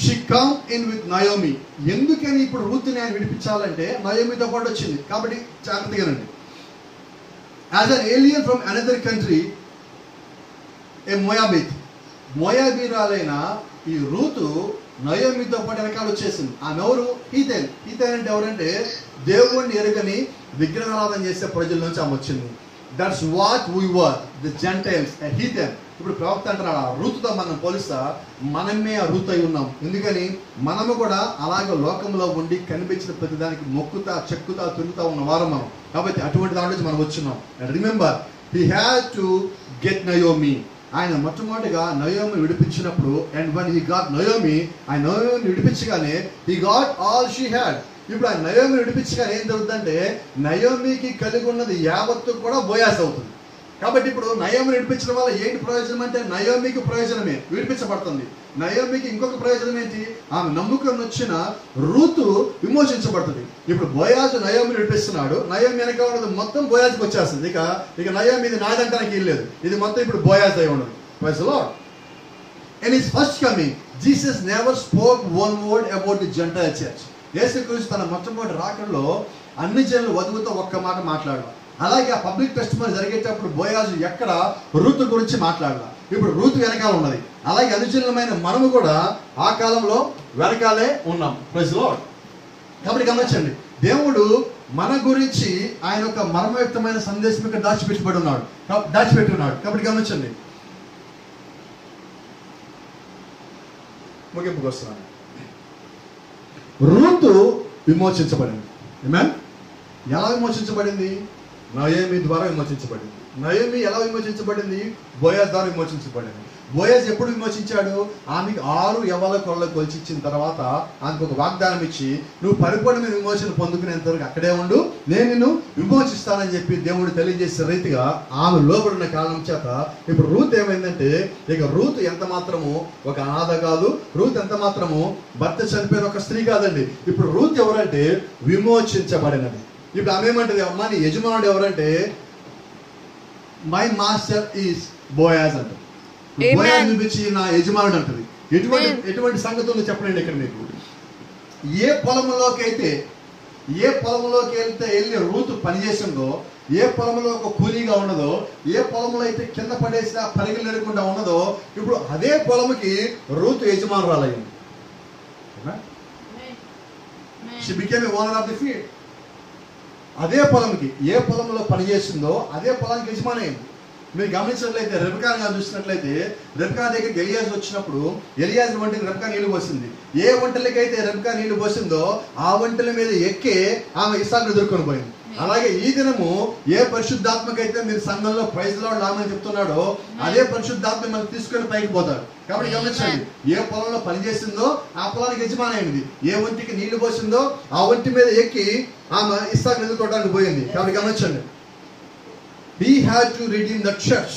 [SPEAKER 1] She come in with Naomi. ఎందుకని ఇప్పుడు రూతుని ఆయన విడిపించాలంటే నయోమితో పాటు వచ్చింది. కాబట్టి జాగ్రత్తగానండి. As an alien from another country, a Moabite, మోయాబీరాలైన ఈ రూతు నయోమితో పాటు వెనకాల వచ్చేసింది. ఆమె ఎవరు? హీతేన్. హీతేన్ అంటే ఎవరంటే దేవుణ్ణి ఎరుగని విగ్రహారాధన చేసే ప్రజల నుంచి ఆమె వచ్చింది. That's what we were, the gentiles, heathen. ఇప్పుడు ప్రవక్త అంటున్నాడు, ఆ రూతుతో మనం పోలిస్తా మనమే ఆ రూతు అయి ఉన్నాం. ఎందుకని మనము కూడా అలాగే లోకంలో ఉండి కనిపించిన ప్రతిదానికి మొక్కుతా చెక్కుతా తిరుగుతా ఉన్న వారం మనం. కాబట్టి అటువంటి దాంట్లో నుంచి మనం వచ్చున్నాం. And remember, he had to get Naomi. ఆయన మొట్టమొదటిగా నయోమి విడిపించినప్పుడు, and when he got Naomi, ఆయన నయోమి విడిపించగానే he got all she had. ఇప్పుడు ఆయన నయోమి విడిపించగానే ఏం జరుగుతుందంటే నయోమికి కలిగి ఉన్నది యావత్తు కూడా బోయాస్ అవుతుంది. కాబట్టి ఇప్పుడు నయోమిని విడిపించడం వల్ల ఏంటి ప్రయోజనం అంటే నయోమికి ప్రయోజనమే, విడిపించబడుతుంది. నయోమికి ఇంకొక ప్రయోజనం ఏంటి? ఆమె నమ్ముకొని వచ్చిన రూతు విమోచించబడుతుంది. ఇప్పుడు బోయాజు నయోమిని విడిపిస్తున్నాడు, నయోమి వెనక ఉన్నది మొత్తం బోయాజ్కి వచ్చేస్తుంది. ఇక నయోమి ఇది నాదంటానికి ఏం లేదు, ఇది మొత్తం ఇప్పుడు బోయాజ్ అయి ఉండదు. Praise the Lord. In his first coming Jesus never spoke one word about the gentile church. యేసుక్రీస్తు తన మొట్టమొదటి రాకడలో అన్ని జనులు వధువుతో ఒక్క మాట మాట్లాడారు. అలాగే ఆ పబ్లిక్ టెస్టిమనీ జరిగేటప్పుడు బోయాజు ఎక్కడ రూతు గురించి మాట్లాడాల. ఇప్పుడు రూతు వెనకాల ఉన్నది. అలాగే అనుచరులమైన మనము కూడా ఆ కాలంలో వెనకాలే ఉన్నాం. Praise the lord. కాబట్టి గమనించండి, దేవుడు మన గురించి ఆయన ఒక మర్మయుక్తమైన సందేశం ఇక్కడ దాచిపెట్టి ఉన్నాడు. కాబట్టి గమనించండి, ముగింపుకు వస్తున్నాను. రూతు విమోచించబడింది. ఆమేన్. ఎలా విమోచించబడింది? నయోమి ద్వారా విమోచించబడింది. నయోమి ఎలా విమోచించబడింది? బోయాజ్ ద్వారా విమోచించబడింది. బోయాజ్ ఎప్పుడు విమోచించాడు? ఆమెకి 6 యవ్వల కొరలు కొలిచిచ్చిన తర్వాత ఆమెకు ఒక వాగ్దానం ఇచ్చి, నువ్వు పరిపూర్ణమైన విమోచన పొందుకునేంత వరకు అక్కడే ఉండు, నేను నిన్ను విమోచిస్తానని చెప్పి దేవుడు తెలియజేసే రీతిగా ఆమె లోబడిన కారణం చేత ఇప్పుడు రూత్ ఏమైందంటే, ఇక రూత్ ఎంత మాత్రము ఒక అనాథ కాదు, రూత్ ఎంత మాత్రము భర్త చనిపోయిన ఒక స్త్రీ కాదండి. ఇప్పుడు రూత్ ఎవరంటే విమోచించబడినది. ఇప్పుడు ఆమె ఏమంటది? అమ్మా నీ యజమానుడు ఎవరంటే మై మాస్టర్ ఈస్ బోయాజ్ అంట. బోయాజ్ చూపించి నా యజమానుడు అంటది. ఎటువంటి సంగతులు చెప్పండి ఇక్కడ మీకు. ఏ పొలంలోకి వెళ్తే వెళ్ళి రూతు పనిచేసిందో, ఏ పొలంలో ఒక కూలీగా ఉన్నదో, ఏ పొలంలో అయితే కింద పడేసిన పరిగెలు లేకుండా ఉన్నదో, ఇప్పుడు అదే పొలంకి రూతు యజమానురాలయ్యింది. She became a owner of the field. అదే పొలంకి, ఏ పొలంలో పనిచేసిందో అదే పొలానికి యజమాని అయింది. మీరు గమనించినట్లయితే రెబెకా చూసినట్లయితే రెబెకా దగ్గరికి ఎలియాజు వచ్చినప్పుడు ఎలియాజు వంటికి రెబెకా నీళ్లు పోసింది. ఏ వంటలకైతే రెబెకా నీళ్లు పోసిందో ఆ వంటల మీద ఎక్కి ఆమె ఇస్సాకును ఎదుర్కొని పోయింది. అలాగే ఈ దినము ఏ పరిశుద్ధాత్మకైతే మీరు సంఘంలో ప్రైజ్ లార్డ్ ఆమేన్ చెప్తున్నాడో అదే పరిశుద్ధాత్మ మనం తీసుకొని పైకి పోతాడు. కాబట్టి గమనించండి, ఏ పొలంలో పనిచేసిందో ఆ పొలానికి యజమాని అయింది. ఏ ఒంటికి నీళ్లు పోసిందో ఆ ఒంటి మీద ఎక్కి ఆమె ఇస్సాకును ఎదుర్కోవడానికి పోయింది. కాబట్టి గమనించండి, he had to redeem the church,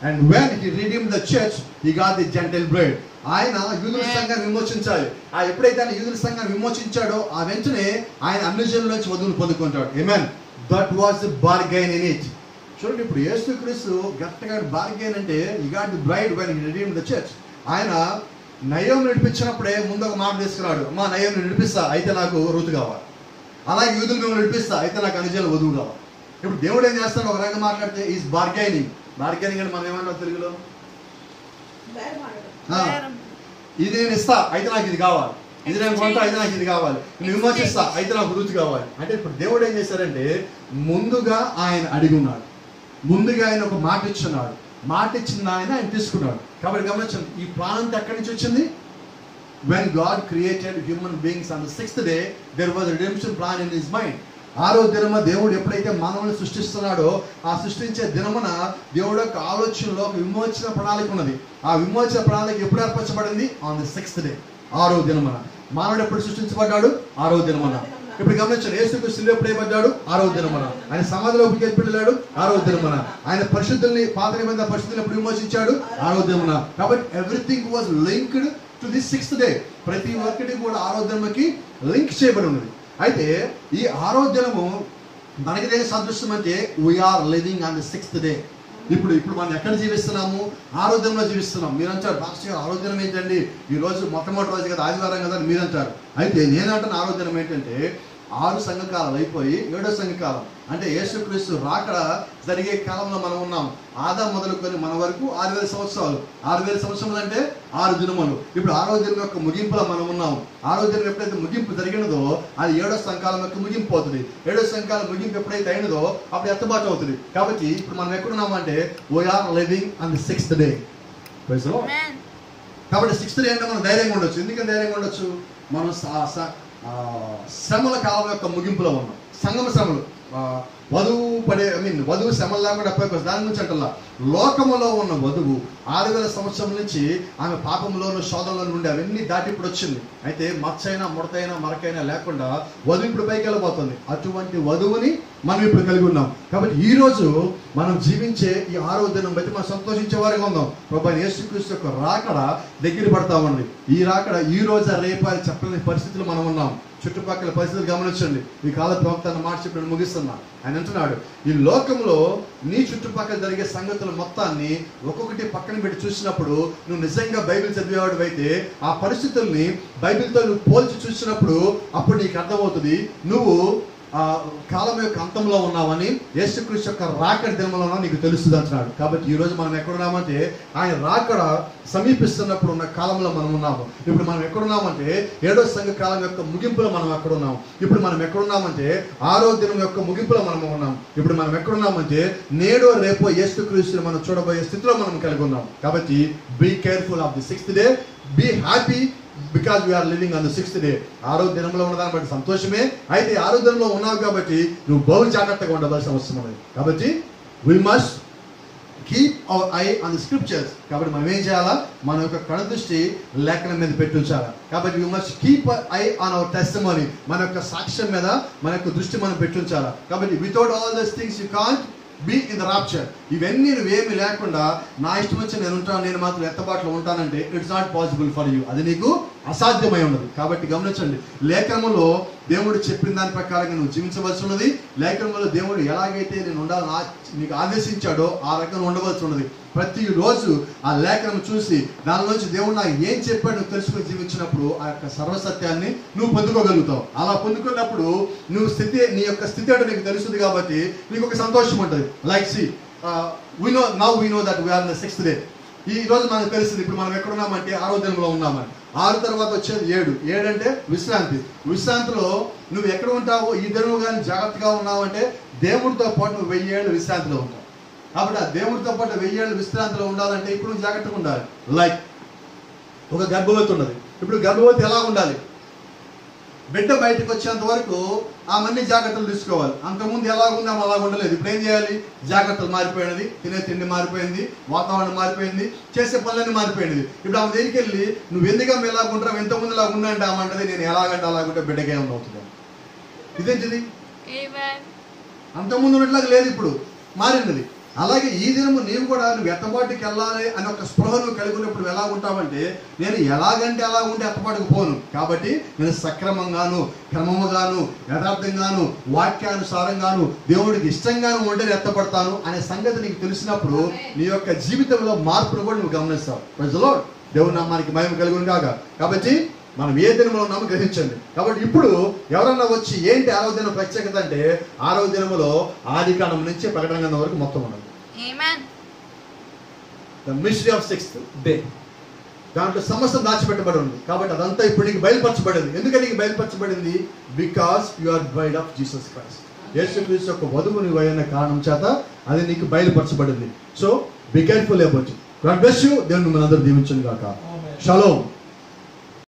[SPEAKER 1] and when he redeemed the church he got the Gentile bride. ఆయన యూదుల సంఘాన్ని విమోచించాలి. ఎప్పుడైతే ఆయన యూదుల సంఘాన్ని విమోచించాడో ఆ వెంటనే ఆయన అన్ని జనుల నుంచి వధువును పొందుకుంటాడు. Amen. That was the bargain in it. చూడండి, ఇప్పుడు యేసుక్రీస్తు గట్టిగా బార్గైన్ అంటే he got the bride when he redeemed the church. ఆయన నయోమిని విడిపించినప్పుడే ముందు ఒక మాట తీసుకున్నాడు, అమ్మా నయోమిని విడిపిస్తా అయితే నాకు రూతు కావాలి, అలాగే యూదులు మిమ్మల్ని విడిపిస్తా అయితే నాకు అన్ని జనుల వధువు కావాలి. ఇప్పుడు దేవుడు ఏం చేస్తాడు? ఒక రకంగా మాట్లాడితే ఈజ్ బార్గైనింగ్. బార్గైనింగ్ అంటే మనం ఏమన్నా తెలుగులో, ఇది నేను ఇస్తా అయితే నాకు ఇది కావాలి, ఇది నేను కొంటా అయితే నాకు ఇది కావాలి, నేను విమోచిస్తా అయితే నాకు రుచి కావాలి. అంటే ఇప్పుడు దేవుడు ఏం చేశారంటే ముందుగా ఆయన అడిగి ఉన్నాడు, ముందుగా ఆయన ఒక మాట ఇచ్చున్నాడు, మాట ఇచ్చిన ఆయన తీసుకున్నాడు. కాబట్టి గమనించండి, ఈ ప్లాన్ అంతా ఎక్కడి నుంచి వచ్చింది? When God created human beings on the 6th day, there was a redemption plan in his mind. 6వ దినమ దేవుడు ఎప్పుడైతే మానవుని సృష్టిస్తున్నాడో ఆ సృష్టించే దినమున దేవుడు యొక్క ఆలోచనలో ఒక విమోచన ప్రణాళిక ఉన్నది. ఆ విమోచన ప్రణాళిక ఎప్పుడు ఏర్పరచబడింది? ఆన్ ది 6th day, 6వ దినమున. మానవుడు ఎప్పుడు సృష్టించబడ్డాడు? 6వ దినమున. ఇప్పుడు గమనించండి, యేసుక్రీస్తు శిలువ ఎప్పుడు వేయబడ్డాడు? 6వ దినమున. ఆయన సమాధిలోకి వెళ్ళాడు 6వ దినమున. ఆయన పరిశుద్ధుల్ని పాత నిబంధన పరిశుద్ధుల్ని ఎప్పుడు విమోచించాడు? 6వ దినమున. కాబట్టి everything was linked to the 6th day. ప్రతి ఒక్కటి కూడా 6వ దినముకి లింక్ చేయబడి ఉన్నది. అయితే ఈ 6వ దినము మనకి దేని సదృశ్యం అంటే we're living on the 6th day. ఇప్పుడు మనం ఎక్కడ జీవిస్తున్నాము? 6వ దినంలో జీవిస్తున్నాం. మీరు అంటారు, పాస్టర్ గారు 6వ దినం ఏంటండి, ఈ రోజు మొట్టమొదటి రోజు కదా, ఆదివారం కదా అని మీరు అంటారు. అయితే నేనంటాను 6వ దినం ఏంటంటే 6 సంఘకాలం అయిపోయి 7వ సంఘకాలం అంటే యేసుక్రీస్తు రాకడ జరిగే కాలంలో మనం ఉన్నాం. ఆదాం మొదలుకొని మన వరకు 6000 సంవత్సరాలు. 6000 సంవత్సరాలు అంటే 6 దినములు. ఇప్పుడు 6వ దినం యొక్క ముగింపులో మనం ఉన్నాం. 6వ దినం ఎప్పుడైతే ముగింపు జరిగినదో అది 7వ సంఘకాలం యొక్క ముగింపు అవుతుంది. 7వ సంఘకాలం ముగింపు ఎప్పుడైతే అయినదో అప్పుడు ఎత్తబాటు అవుతుంది. కాబట్టి ఇప్పుడు మనం ఎక్కడున్నామంటే we're living on the 6th day. కాబట్టి 6th డే అంటే మనం ధైర్యంగా ఉండొచ్చు. ఎందుకని ధైర్యంగా ఉండొచ్చు? మనం శ్రమల కాలం యొక్క ముగింపులో ఉన్నాం. సంగమ శ్రమలు, వధువు శ్రమలు లేకుండా దాని నుంచి అంటల్లా లోకములో ఉన్న వధువు 6000 సంవత్సరం నుంచి ఆమె పాపంలోను శోధనలో ఉండి అవన్నీ దాటి ఇప్పుడు వచ్చింది. అయితే మచ్చైనా ముడతైనా మరకైనా లేకుండా వధువు ఇప్పుడు పైకి వెళ్ళబోతుంది. అటువంటి వధువుని మనం ఇప్పుడు కలిగి ఉన్నాం. కాబట్టి ఈ రోజు మనం జీవించే ఈ 6వ దినం బట్టి మనం సంతోషించే వారిగా ఉందాం. ప్రభువైన యేసుక్రీస్తు యొక్క రాకడ దగ్గర పడతా ఉంది. ఈ రాకడ ఈ రోజు రేపు అని చెప్పలేని పరిస్థితులు మనం ఉన్నాం. చుట్టుపక్కల పరిస్థితులు గమనించండి. ఈ కాల ప్రవక్త అన్న మాట చెప్పి నేను ముగిస్తున్నా. ఆయన అంటున్నాడు, ఈ లోకంలో నీ చుట్టుపక్కల జరిగే సంగతుల మొత్తాన్ని ఒక్కొక్కటి పక్కన పెట్టి చూసినప్పుడు నువ్వు నిజంగా బైబిల్ చదివేవాడు అయితే ఆ పరిస్థితుల్ని బైబిల్తో నువ్వు పోల్చి చూసినప్పుడు అప్పుడు నీకు అర్థమవుతుంది నువ్వు కాలం యొక్క అంతంలో ఉన్నామని, యేసుక్రీస్తు యొక్క రాకడ దినంలో నీకు తెలుస్తుంది అంటున్నాడు. కాబట్టి ఈ రోజు మనం ఎక్కడున్నామంటే ఆయన రాకడ సమీపిస్తున్నప్పుడు ఉన్న కాలంలో మనం ఉన్నాము. ఇప్పుడు మనం ఎక్కడున్నామంటే 7వ సంఘ కాలం యొక్క ముగింపులో మనం ఎక్కడున్నాం. ఇప్పుడు మనం ఎక్కడున్నామంటే 6వ దినం యొక్క ముగింపులో మనం ఉన్నాం. ఇప్పుడు మనం ఎక్కడున్నామంటే నేడో రేపో యేసుక్రీస్తుని మనం చూడబోయే స్థితిలో మనం కలిగి ఉన్నాం. కాబట్టి be careful of the 6th day, be happy because we're living on the 6th day. 6వ దినంలో ఉన్నదాన్ని బట్టి సంతోషమే. అయితే 6వ దినంలో ఉన్నావు కాబట్టి నువ్వు బహు జాగ్రత్తగా ఉండవలసిన అవసరం ఉంది. కాబట్టి we must keep our I on the scriptures. కాబట్టి మనం ఏం చేయాలా? మన యొక్క కనుదృష్టి లేఖనం మీద పెట్టించాలా. కాబట్టి we must keep I on hour testimony. మన యొక్క సాక్ష్యం మీద మన యొక్క దృష్టి మనం పెట్టించాలా. కాబట్టి without all these things you can't be in the rapture. ఇవన్నీ నువ్వేమి లేకుండా నా ఇష్టం వచ్చి నేను ఉంటాను, నేను మాత్రం ఎత్తబాటులో ఉంటానంటే it's not possible for you. అది నీకు అసాధ్యమై ఉన్నది. కాబట్టి గమనించండి, లేఖనములో దేవుడు చెప్పిన దాని ప్రకారంగా నువ్వు జీవించవలసి ఉన్నది. లేఖనములో దేవుడు ఎలాగైతే నేను ఉండాలని నీకు ఆదేశించాడో ఆ రకంగా ఉండవలసి ఉన్నది. ప్రతిరోజు ఆ లేఖనం చూసి దానిలోంచి దేవుడు నాకు ఏం చెప్పాడు నువ్వు తెలుసుకుని జీవించినప్పుడు ఆ యొక్క సర్వసత్యాన్ని నువ్వు పొందుకోగలుగుతావు. అలా పొందుకున్నప్పుడు నువ్వు నీ యొక్క స్థితి అంటే నీకు తెలుస్తుంది కాబట్టి నీకు ఒక సంతోషం ఉంటుంది. Like see we know that we are in the 6th day. ఈ రోజు మనకు తెలుస్తుంది ఇప్పుడు మనం ఎక్కడున్నామంటే 6వ దినంలో ఉన్నామని. 6 తర్వాత వచ్చేది 7 అంటే విశ్రాంతి. విశ్రాంతిలో నువ్వు ఎక్కడ ఉంటావో ఈ దినం కానీ జాగ్రత్తగా ఉన్నావంటే దేవుడితో పాటు నువ్వు 1000 ఏళ్ళు విశ్రాంతిలో ఉంటావు. కాబట్టి ఆ దేవుడితో పాటు 1000 ఏళ్ళు విశ్రాంతిలో ఉండాలంటే ఇప్పుడు నువ్వు జాగ్రత్తగా ఉండాలి. లైక్ ఒక గర్భవతి ఉన్నది. ఇప్పుడు గర్భవతి ఎలా ఉండాలి? బిడ్డ బయటకు వచ్చేంత వరకు ఆమెన్ని జాగ్రత్తలు తీసుకోవాలి. అంతకుముందు ఎలా ఉందో అలా ఉండలేదు. ఇప్పుడు ఏం చేయాలి? జాగ్రత్తలు మారిపోయినది, తినే తిండి మారిపోయింది, వాతావరణం మారిపోయింది, చేసే పనులన్నీ మారిపోయినది. ఇప్పుడు ఆమె దగ్గరికి వెళ్ళి నువ్వు ఎందుకమ్మ ఎలాగుంటావు, ఎంతమంది ఇలా ఉందంటే ఆమె అంటది నేను ఎలాగంటే అలాగుంటే బిడ్డకే అవుతుంది. ఇదేంటిది? అంతకుముందు ఉన్నట్లాగా లేదు, ఇప్పుడు మారినది. అలాగే ఈ దినము నీవు కూడా నువ్వు ఎత్తబాటుకి వెళ్ళాలి అని ఒక స్పృహ నువ్వు కలిగి ఉన్నప్పుడు ఎలా ఉంటావంటే నేను ఎలాగంటే అలా ఉంటే ఎత్తబాటుకు పోను. కాబట్టి నేను సక్రమంగాను, క్రమముగాను, యథార్థంగాను, వాక్యానుసారంగాను, దేవుడికి ఇష్టంగాను ఉంటే ఎత్తపడతాను అనే సంగతి నీకు తెలిసినప్పుడు నీ యొక్క జీవితంలో మార్పును కూడా నువ్వు గమనిస్తావు. ప్రజలో దేవుని నామానికి మహిమ కలుగును గాక. కాబట్టి మనం ఏ దినంలో ఉన్నామో గ్రహించండి. కాబట్టి ఇప్పుడు ఎవరన్నా వచ్చి ఏంటి 6వ దినం ప్రత్యేకత అంటే 6వ దినములో ఆదికాండం నుంచి ప్రకటన గ్రంథం వరకు మొత్తం ఉన్నది. The mystery of 6th day. దాంట్లో సమస్తం దాచిపెట్టబడి ఉంది. కాబట్టి అదంతా ఇప్పుడు నీకు బయలుపరచబడింది. ఎందుకని నీకు బయలుపరచబడింది? Because you are bride of Jesus Christ. యేసుక్రీస్తు యొక్క వధువు నీవు అయిన కారణం చేత అది నీకు బయలుపరచబడింది. So be careful about it. God bless you. దేవుని మనందరూ దీవించును గాక. షలోమ్.